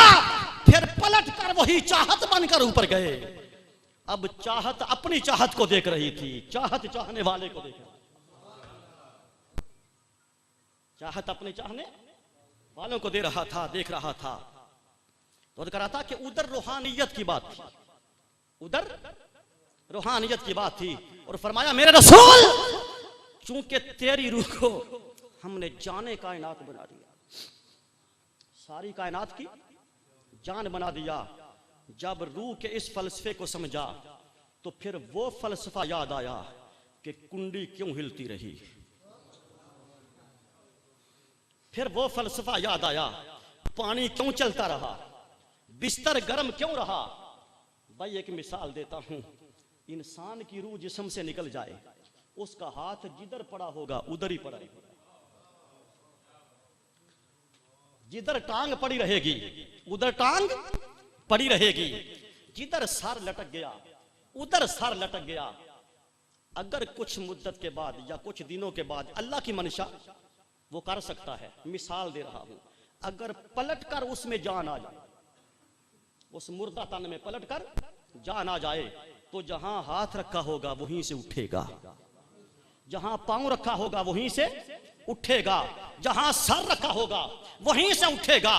फिर पलट कर वही चाहत बनकर ऊपर गए। अब चाहत अपनी चाहत को देख रही थी, चाहत चाहने वाले को देख रही, चाहत अपने चाहने वालों को दे रहा था, देख रहा था। तो कह रहा था कि उधर रूहानियत की बात थी, उधर रूहानियत की बात थी। और फरमाया मेरे रसूल, चूंकि तेरी रूह को हमने जाने कायनात बना दिया, सारी कायनात की जान बना दिया। जब रूह के इस फलसफे को समझा तो फिर वो फलसफा याद आया कि कुंडी क्यों हिलती रही। फिर वो फलसफा याद आया, पानी क्यों चलता रहा, बिस्तर गर्म क्यों रहा। भाई एक मिसाल देता हूं, इंसान की रूह जिस्म से निकल जाए, उसका हाथ जिधर पड़ा होगा उधर ही पड़ा रहेगा, जिधर टांग पड़ी रहेगी उधर टांग पड़ी रहेगी, जिधर सर लटक गया उधर सर लटक गया। अगर कुछ मुद्दत के बाद या कुछ दिनों के बाद अल्लाह की मंशा वो कर सकता है। मिसाल दे रहा हूं, अगर पलट कर उसमें जान आ जाए, उस मुर्दा तन में पलट कर जान आ जाए, तो जहां हाथ रखा होगा वहीं से उठेगा, जहां पांव रखा होगा वहीं से उठेगा, जहां सर रखा होगा वहीं से उठेगा।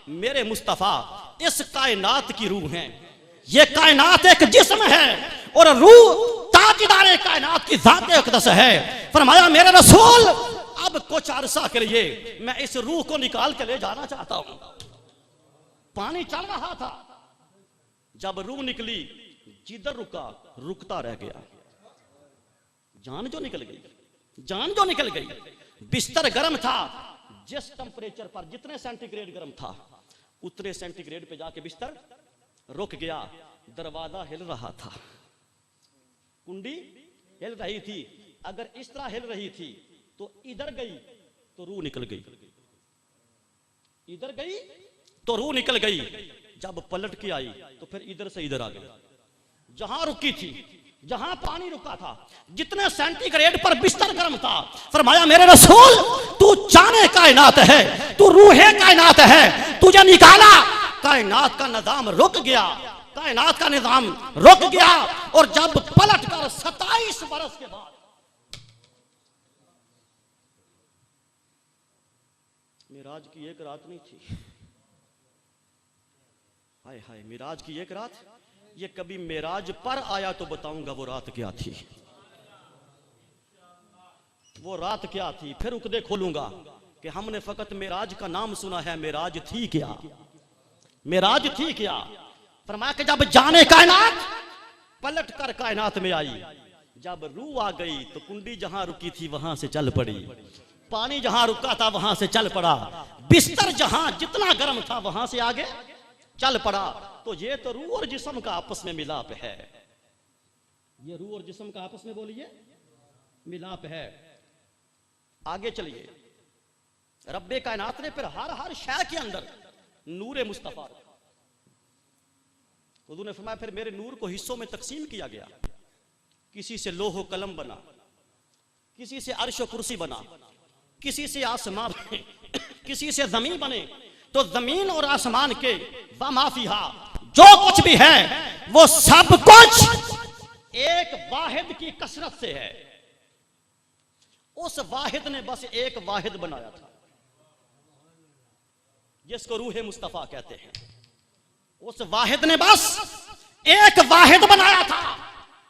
मेरे मुस्तफा इस कायनात की रूह है, ये कायनात एक जिस्म है और रूह ताजदार कायनात की ज़ात अक़दस है। फरमाया मेरे रसूल, अब कुछ अरसा के लिए मैं इस रूह को निकाल के ले जाना चाहता हूं। पानी चल रहा था, जब रूह निकली जिधर रुका रुकता रह गया, जान जो निकल गई, जान जो निकल गई। बिस्तर गर्म था, जिस टेंपरेचर पर जितने सेंटीग्रेड गर्म था उतने सेंटीग्रेड पे जाके बिस्तर रुक गया। दरवाजा हिल रहा था, कुंडी हिल रही थी। अगर इस तरह हिल रही थी तो इधर गई तो रूह निकल गई, इधर गई तो रूह निकल गई। जब पलट के आई तो फिर इधर से इधर आ गई, जहां रुकी थी, जहां पानी रुका था, जितने सेंटीग्रेड पर बिस्तर गर्म था। फरमाया मेरे रसूल, तू जाने कायनात है, तू रूहे कायनात है, तुझे निकाला, कायनात का निजाम रुक गया, कायनात का निजाम रुक गया। और जब पलट कर 27 बरस के बाद मिराज की एक रात नहीं थी, हाय हाय मिराज की एक रात, ये कभी मेराज पर आया तो बताऊंगा वो रात क्या थी, वो रात क्या थी। फिर उकदे खोलूंगा कि हमने फकत मेराज का नाम सुना है, मेराज थी क्या, मेराज थी क्या। फरमाया कि जब जाने कायनात पलट कर कायनात में आई, जब रूह आ गई तो कुंडी जहां रुकी थी वहां से चल पड़ी, पानी जहां रुका था वहां से चल पड़ा, बिस्तर जहां जितना गर्म था वहां से आगे चल पड़ा। तो ये तो रूह और जिस्म का आपस में मिलाप है, ये रूह और जिस्म का आपस में बोलिए मिलाप है। आगे चलिए, रब्बे कायनात ने फिर हर शय के अंदर नूरे मुस्तफा रखा। हुजूर ने फरमाया फिर मेरे नूर को हिस्सों में तकसीम किया गया, किसी से लोहो कलम बना, किसी से अर्श और कुर्सी बना, किसी से आसमान बने, किसी से जमीन बने। तो जमीन और आसमान के व माफिहा जो कुछ भी है वो सब कुछ एक वाहिद की कसरत से है। उस वाहिद ने बस एक वाहिद बनाया था जिसको रूहे मुस्तफा कहते हैं। उस वाहिद ने बस एक वाहिद बनाया था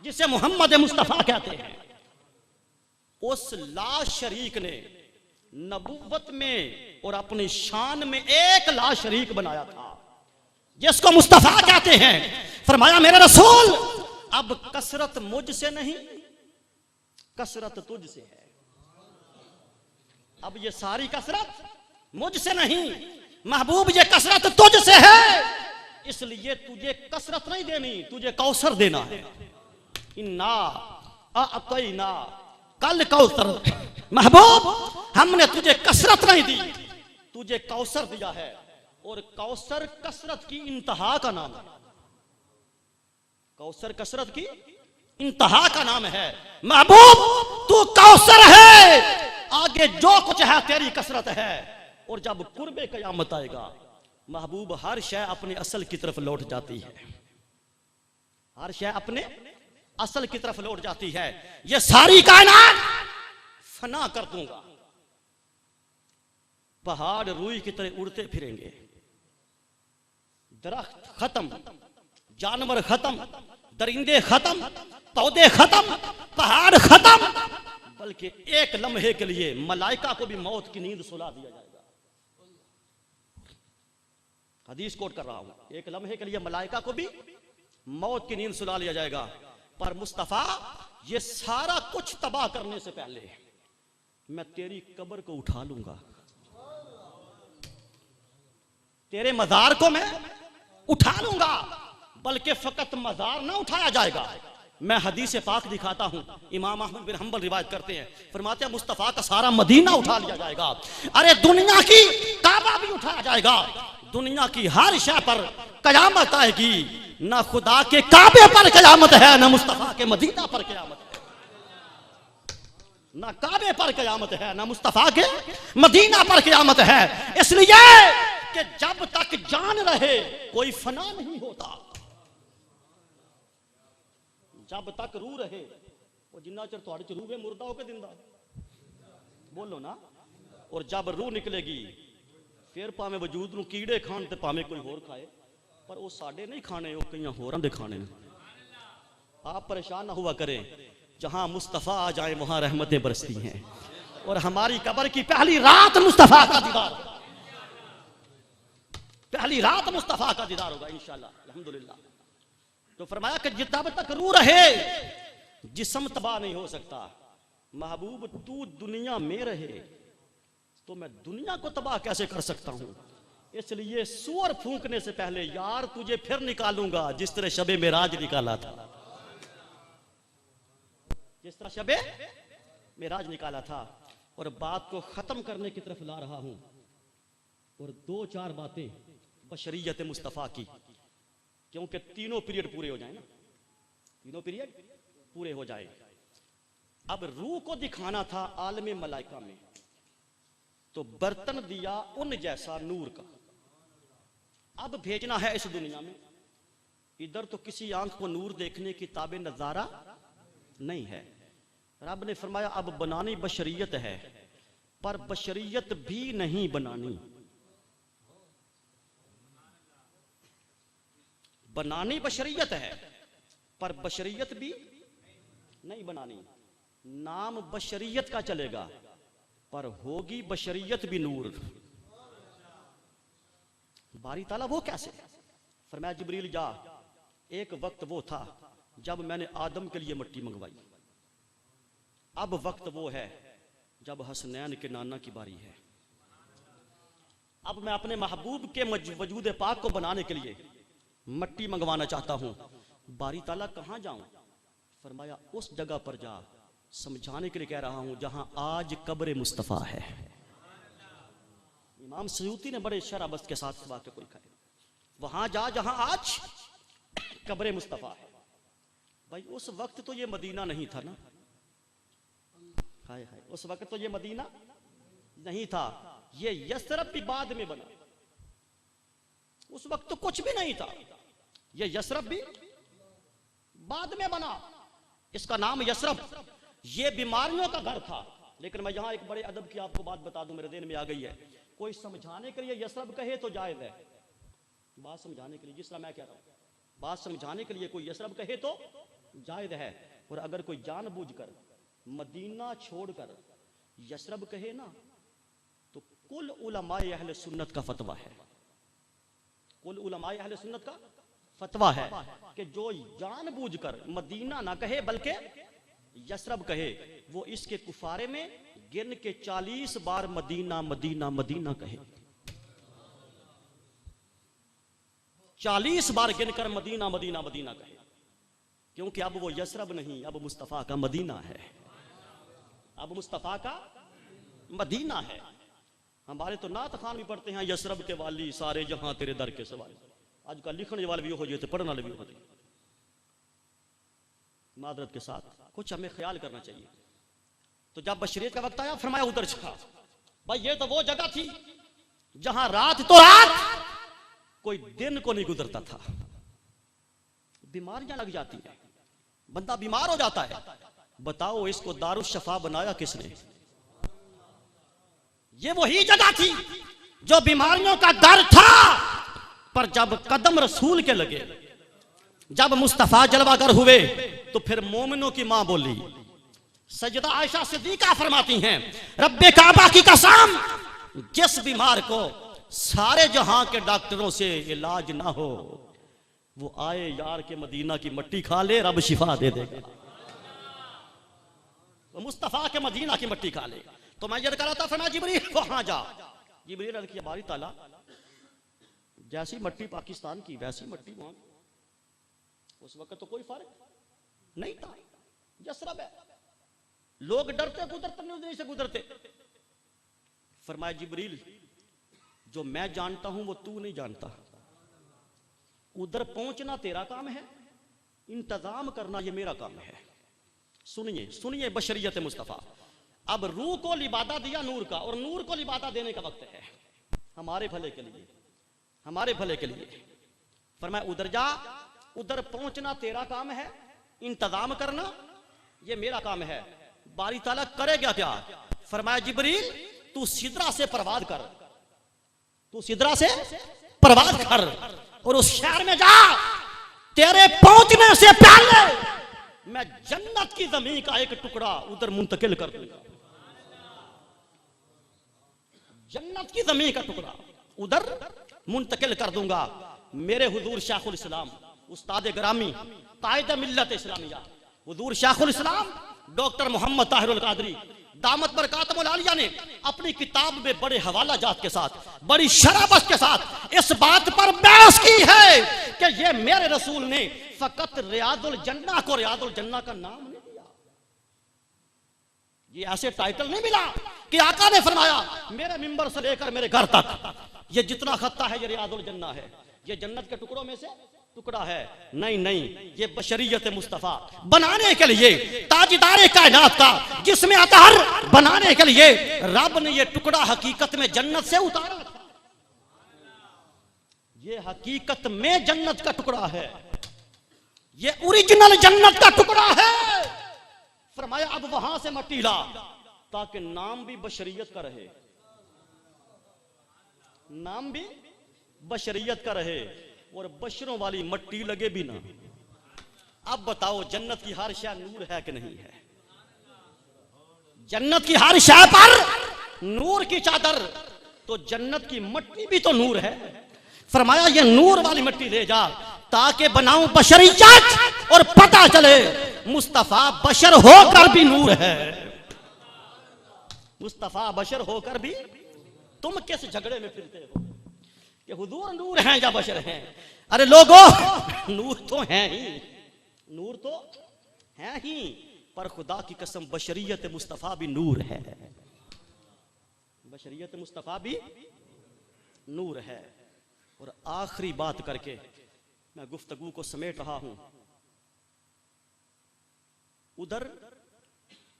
जिसे मोहम्मद मुस्तफा कहते हैं। उस ला शरीक ने नबुव्वत में और अपनी शान में एक ला शरीक बनाया था जिसको मुस्तफा कहते हैं। फरमाया मेरे रसूल अब कसरत मुझसे नहीं, कसरत तुझसे है। अब ये सारी कसरत मुझसे नहीं महबूब, ये कसरत तुझसे है, इसलिए तुझे कसरत नहीं देनी, तुझे कौसर देना है। इन्ना अतईना कल कौसर, महबूब हमने तुझे कसरत नहीं दी, तुझे कौसर दिया है। और कौसर कसरत की इंतहा का नाम है। कौसर कसरत की इंतहा का नाम है। महबूब तू कौसर है, आगे जो कुछ है तेरी कसरत है। और जब कुर्बे कयामत आएगा महबूब हर शय अपने असल की तरफ लौट जाती है, हर शय अपने असल की तरफ लौट जाती है। ये सारी कायनात फना कर दूंगा, पहाड़ रूई की तरह उड़ते फिरेंगे, दरख्त खत्म, जानवर खत्म, दरिंदे खत्म, पौधे खत्म, पहाड़ खत्म, बल्कि एक लम्हे के लिए मलाइका को भी मौत की नींद सुला दिया जाएगा। हदीस कोट कर रहा हूं, एक लम्हे के लिए मलाइका को भी मौत की नींद सुला लिया जाएगा। पर मुस्तफा ये सारा कुछ तबाह करने से पहले मैं तेरी कब्र को उठा लूंगा, तेरे मजार को मैं उठा लूंगा। बल्कि फकत मजार ना उठाया जाएगा, मैं हदीस पाक दिखाता हूं, इमाम अहमद बिन हंबल रिवायत करते हैं, फरमाते हैं मुस्तफा का सारा मदीना उठा लिया जाएगा। अरे दुनिया की काबा भी उठाया जाएगा, दुनिया की हर शय पर कयामत आएगी। ना खुदा के काबे पर कयामत है, ना मुस्तफा के मदीना पर कयामत है। ना काबे पर कयामत है, ना मुस्तफा के मदीना पर कयामत है। इसलिए कि जब तक जान रहे कोई फना नहीं होता, जब तक रूह रहे। वो जिन्ना चर तुहाड़े च रूह है मुर्दा होकर जिंदा, बोलो ना। और जब रूह निकलेगी फिर भावें वजूद नूं कीड़े खान ते भावें कोई होर खाए, पर वो साडे नहीं खाने, वो कई होरां दे खाने। आप परेशान ना हुआ करें, जहां मुस्तफा आ जाए वहां रहमतें बरसती हैं। और हमारी कब्र की पहली रात मुस्तफा का दीदार, पहली रात मुस्तफा का दीदार होगा इंशाअल्लाह अल्हम्दुलिल्लाह। तो फरमाया कि जब तक रूह रहे जिस्म तबाह नहीं हो सकता। महबूब तू दुनिया में रहे तो मैं दुनिया को तबाह कैसे कर सकता हूं। इसलिए सूअर फूंकने से पहले यार तुझे फिर निकालूंगा जिस तरह शबे मेराज निकाला था, जिस तरह शबे मेराज निकाला था। और बात को खत्म करने की तरफ ला रहा हूं, और दो चार बातें बशरियत मुस्तफा की, क्योंकि तीनों पीरियड पूरे हो जाए ना, तीनों पीरियड पूरे हो जाए। अब रूह को दिखाना था आलम मलाइका में, तो बर्तन दिया उन जैसा नूर का। अब भेजना है इस दुनिया में, इधर तो किसी आंख को नूर देखने की ताबे नजारा नहीं है। रब ने फरमाया अब बनानी बशरियत है, पर बशरियत भी नहीं बनानी। बनानी बशरियत है पर बशरियत भी नहीं बनानी। नाम बशरियत का चलेगा पर होगी बशरियत भी नूर। बारी ताला वो कैसे? फरमाया जिब्रील जा, एक वक्त वो था जब मैंने आदम के लिए मिट्टी मंगवाई, अब वक्त वो है जब हसनैन के नाना की बारी है। अब मैं अपने महबूब के वजूद पाक को बनाने के लिए मट्टी मंगवाना चाहता हूं। बारी ताला कहां जाऊं? फरमाया उस जगह पर जा, समझाने के लिए कह रहा हूं जहां आज कब्र मुस्तफा है। इमाम सयूती ने बड़े शराबत के साथ वाक़या को लिखा है, वहां जा जहां आज कब्र मुस्तफा है। भाई उस वक्त तो ये मदीना नहीं था ना, हाय हाय, उस वक्त तो ये मदीना नहीं था, ये यसरब भी बाद में बना। उस वक्त तो कुछ भी नहीं था, ये यसरब भी बाद में बना। इसका नाम यसरब, ये बीमारियों का घर था। लेकिन मैं यहां एक बड़े अदब की आपको बात बता दूं, मेरे दिन में आ गई है। कोई समझाने के लिए यसरब कहे तो जायज है, बात समझाने के लिए, जिस तरह मैं कह रहा हूं, बात समझाने के लिए कोई यसरब कहे तो जायज है। और अगर कोई जानबूझकर मदीना छोड़कर यसरब कहे ना, तो कुल उलमाए अहले सुन्नत का फतवा है, कुल उलमाए अहले सुन्नत का फतवा है कि जो जानबूझकर मदीना ना कहे बल्कि यसरब कहे, वो इसके कुफारे में गिन के 40 बार मदीना मदीना मदीना कहे। 40 बार गिनकर मदीना मदीना मदीना कहे, क्योंकि अब वो यसरब नहीं, अब मुस्तफ़ा का मदीना है, अब मुस्तफ़ा का मदीना है। हमारे तो नात खान भी पढ़ते हैं, यसरब के वाली सारे जहां तेरे दर के सवाल। आज का लिखने वाले भी हो जाते, पढ़ने वाले भी होते। मादरत के साथ कुछ हमें ख्याल करना चाहिए। तो जब बशरीत का वक्त आया, फरमाया उधर जा। भाई ये तो वो जगह थी जहां रात तो रात, कोई दिन को नहीं गुजरता था। बीमारियां लग जाती है, बंदा बीमार हो जाता है। बताओ इसको दारुश शफा बनाया किसने? ये वही जगह थी जो बीमारियों का दर था, पर जब कदम रसूल के लगे, जब मुस्तफा जलवागर हुए, तो फिर मोमिनों की मां बोली। सजदा आयशा सिद्दीका फरमाती हैं, रब्बे काबा की कसम, जिस बीमार को सारे जहां के डॉक्टरों से इलाज ना हो, वो आए यार के मदीना की मट्टी खा ले, रब शिफा दे देगा। वो मुस्तफा के मदीना की मट्टी खा ले। तो मैं ये कह रहा था, फरमाया जिब्रील वहां जा। जिब्रील अर्ज़ किया, बारी ताला जैसी मट्टी पाकिस्तान की वैसी मट्टी वहां। उस वक्त तो कोई फर्क नहीं था, यसरब है। लोग डरते गुजरते नहीं से गुजरते। फरमाया जिब्रील, जो मैं जानता हूं वो तू नहीं जानता। उधर पहुंचना तेरा काम है, इंतजाम करना ये मेरा काम है। सुनिए सुनिए बशरियत मुस्तफा। अब रूह को लिबादा दिया नूर का, और नूर को लिबादा देने का वक्त है हमारे भले के लिए, हमारे भले के लिए। फरमाया उधर जा, उधर पहुंचना तेरा काम है, इंतजाम करना ये मेरा काम है। बारी ताला करेगा क्या? फरमाया जिब्रील तू सिदरा से परवाज कर, तू सिदरा से परवाज कर, और उस शहर में जा। तेरे पहुंचने से पहले मैं जन्नत की जमीन का एक टुकड़ा उधर मुंतकिल कर दूंगा। जन्नत की जमीन का टुकड़ा उधर मुंतकिल कर दूंगा। मेरे हुजूर शाखुल इस्लाम, उस्ताद ग्रामी, कायद मिल्लत इस्लामिया, हुजूर शाखुल इस्लाम डॉक्टर मोहम्मद ताहिरुल कादरी दामत बरकातुल आलिया ने अपनी किताब में बड़े हवाला जात के साथ, बड़ी शराबत के साथ इस बात पर बहस की है कि ये मेरे रसूल ने फकत रियादुल जन्ना को रियादुल जन्ना का नाम नहीं दिया। ये ऐसे टाइटल नहीं मिला कि आका ने फरमाया मेरे मिंबर से लेकर मेरे घर तक ये जितना खत्ता है ये रियादुल जन्ना है, ये जन्नत के टुकड़ों में से टुकड़ा है। नहीं नहीं, ये बशरियत मुस्तफा बनाने के लिए, ताजदार कायनात का जिसमें अतहर बनाने के लिए रब ने ये टुकड़ा हकीकत में जन्नत से उतारा था। ये हकीकत में जन्नत का टुकड़ा है, ये ओरिजिनल जन्नत का टुकड़ा है। फरमाया अब वहां से मट्टी ला ताकि नाम भी बशरियत का रहे, नाम भी बशरियत का रहे, और बशरों वाली मट्टी लगे भी ना। अब बताओ जन्नत की हर शय नूर है कि नहीं है? जन्नत की हर शय पर नूर की चादर, तो जन्नत की मट्टी भी तो नूर है। फरमाया ये नूर वाली मट्टी ले जा ताकि बनाऊं बशरियत, और पता चले मुस्तफा बशर होकर भी नूर है। मुस्तफा बशर होकर भी तुम किस झगड़े में फिरते हो कि हुजूर नूर हैं या बशर हैं? अरे लोगों नूर तो हैं ही, नूर तो हैं ही, पर खुदा की कसम बशरियत मुस्तफा भी नूर है, बशरियत मुस्तफा भी नूर है। और आखिरी बात करके मैं गुफ्तगू को समेट रहा हूं। उधर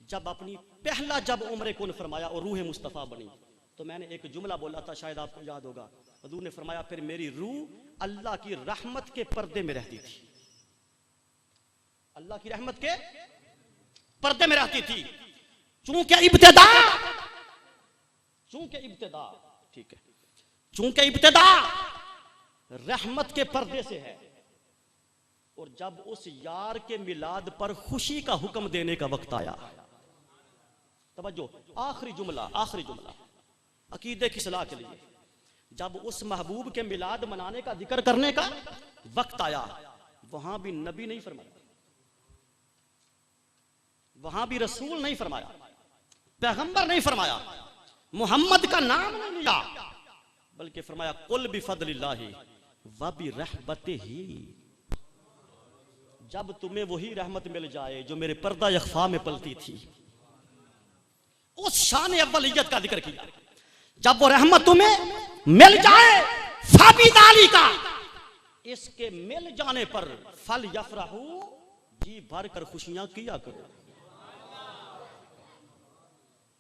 जब अपनी पहला जब उम्र कुन फरमाया और रूह मुस्तफा बनी, तो मैंने एक जुमला बोला था, शायद आपको याद होगा। हुजूर ने फरमाया फिर मेरी रूह अल्लाह की रहमत के पर्दे में रहती थी, अल्लाह की रहमत के पर्दे में रहती थी। चूंकि इब्तिदा ठीक है, चूंकि इब्तिदा रहमत के पर्दे से है, और जब उस यार के मिलाद पर खुशी का हुक्म देने का वक्त आया, तवज्जो, आखिरी जुमला अकीदे की सलाह के लिए, जब उस महबूब के मिलाद मनाने का जिक्र करने का वक्त आया, वहां भी नबी नहीं फरमाया, वहां भी रसूल नहीं फरमाया, पैगंबर नहीं फरमाया, मोहम्मद का नाम नहीं लिया, बल्कि फरमाया कुल बिफदलिल्लाहि व बिरहमतिही। जब तुम्हें वही रहमत मिल जाए जो मेरे पर्दा यख्फा में पलती थी, उस शान अव्वलियत का जिक्र किया। जब वो रहमत तुम्हें मिल जाए फाबिदाली का, इसके मिल जाने पर फल यफरहू, जी भर कर खुशियां किया करो।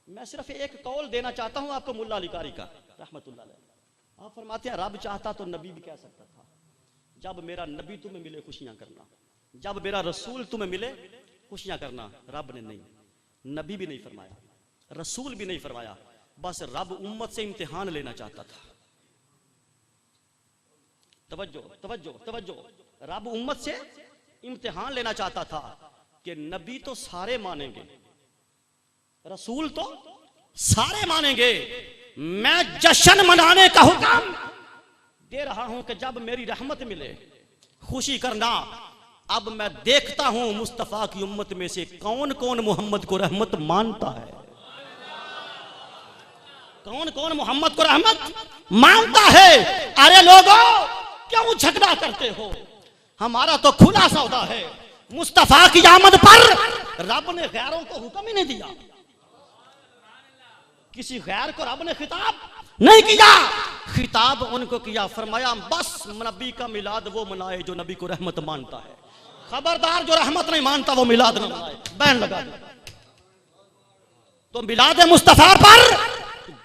मैं सिर्फ एक कौल देना चाहता हूं आपको मुल्ला अली कारी का रहमतुल्लाह अलैह। आप फरमाते हैं रब चाहता तो नबी भी कह सकता था, जब मेरा नबी तुम्हें मिले खुशियां करना, जब मेरा रसूल तुम्हें मिले खुशियां करना। रब ने नहीं, नबी भी नहीं फरमाया, रसूल भी नहीं फरमाया, बस रब उम्मत से इम्तिहान लेना चाहता था। तवज्जो तवज्जो तवज्जो, रब उम्मत से इम्तिहान लेना चाहता था कि नबी तो सारे मानेंगे, रसूल तो सारे मानेंगे, मैं जश्न मनाने का हुक्म दे रहा हूं कि जब मेरी रहमत मिले खुशी करना। अब मैं देखता हूं मुस्तफा की उम्मत में से कौन कौन मोहम्मद को रहमत मानता है, कौन कौन मोहम्मद को रहमत मानता है। अरे लोगों, क्यों झगड़ा करते हो, हमारा तो खुला सौदा है। मुस्तफा की आमद पर रब ने गैरों को हुक्म ही नहीं दिया, किसी गैर को रब ने खिताब नहीं किया, खिताब उनको किया। फरमाया बस नबी का मिलाद वो मनाए जो नबी को रहमत मानता है, खबरदार जो रहमत नहीं मानता वो मिलाद न मनाए। बैन लगा दिया। तो मिलाद मुस्तफा पर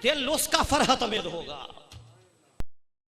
दिल उसका फरहत में होगा।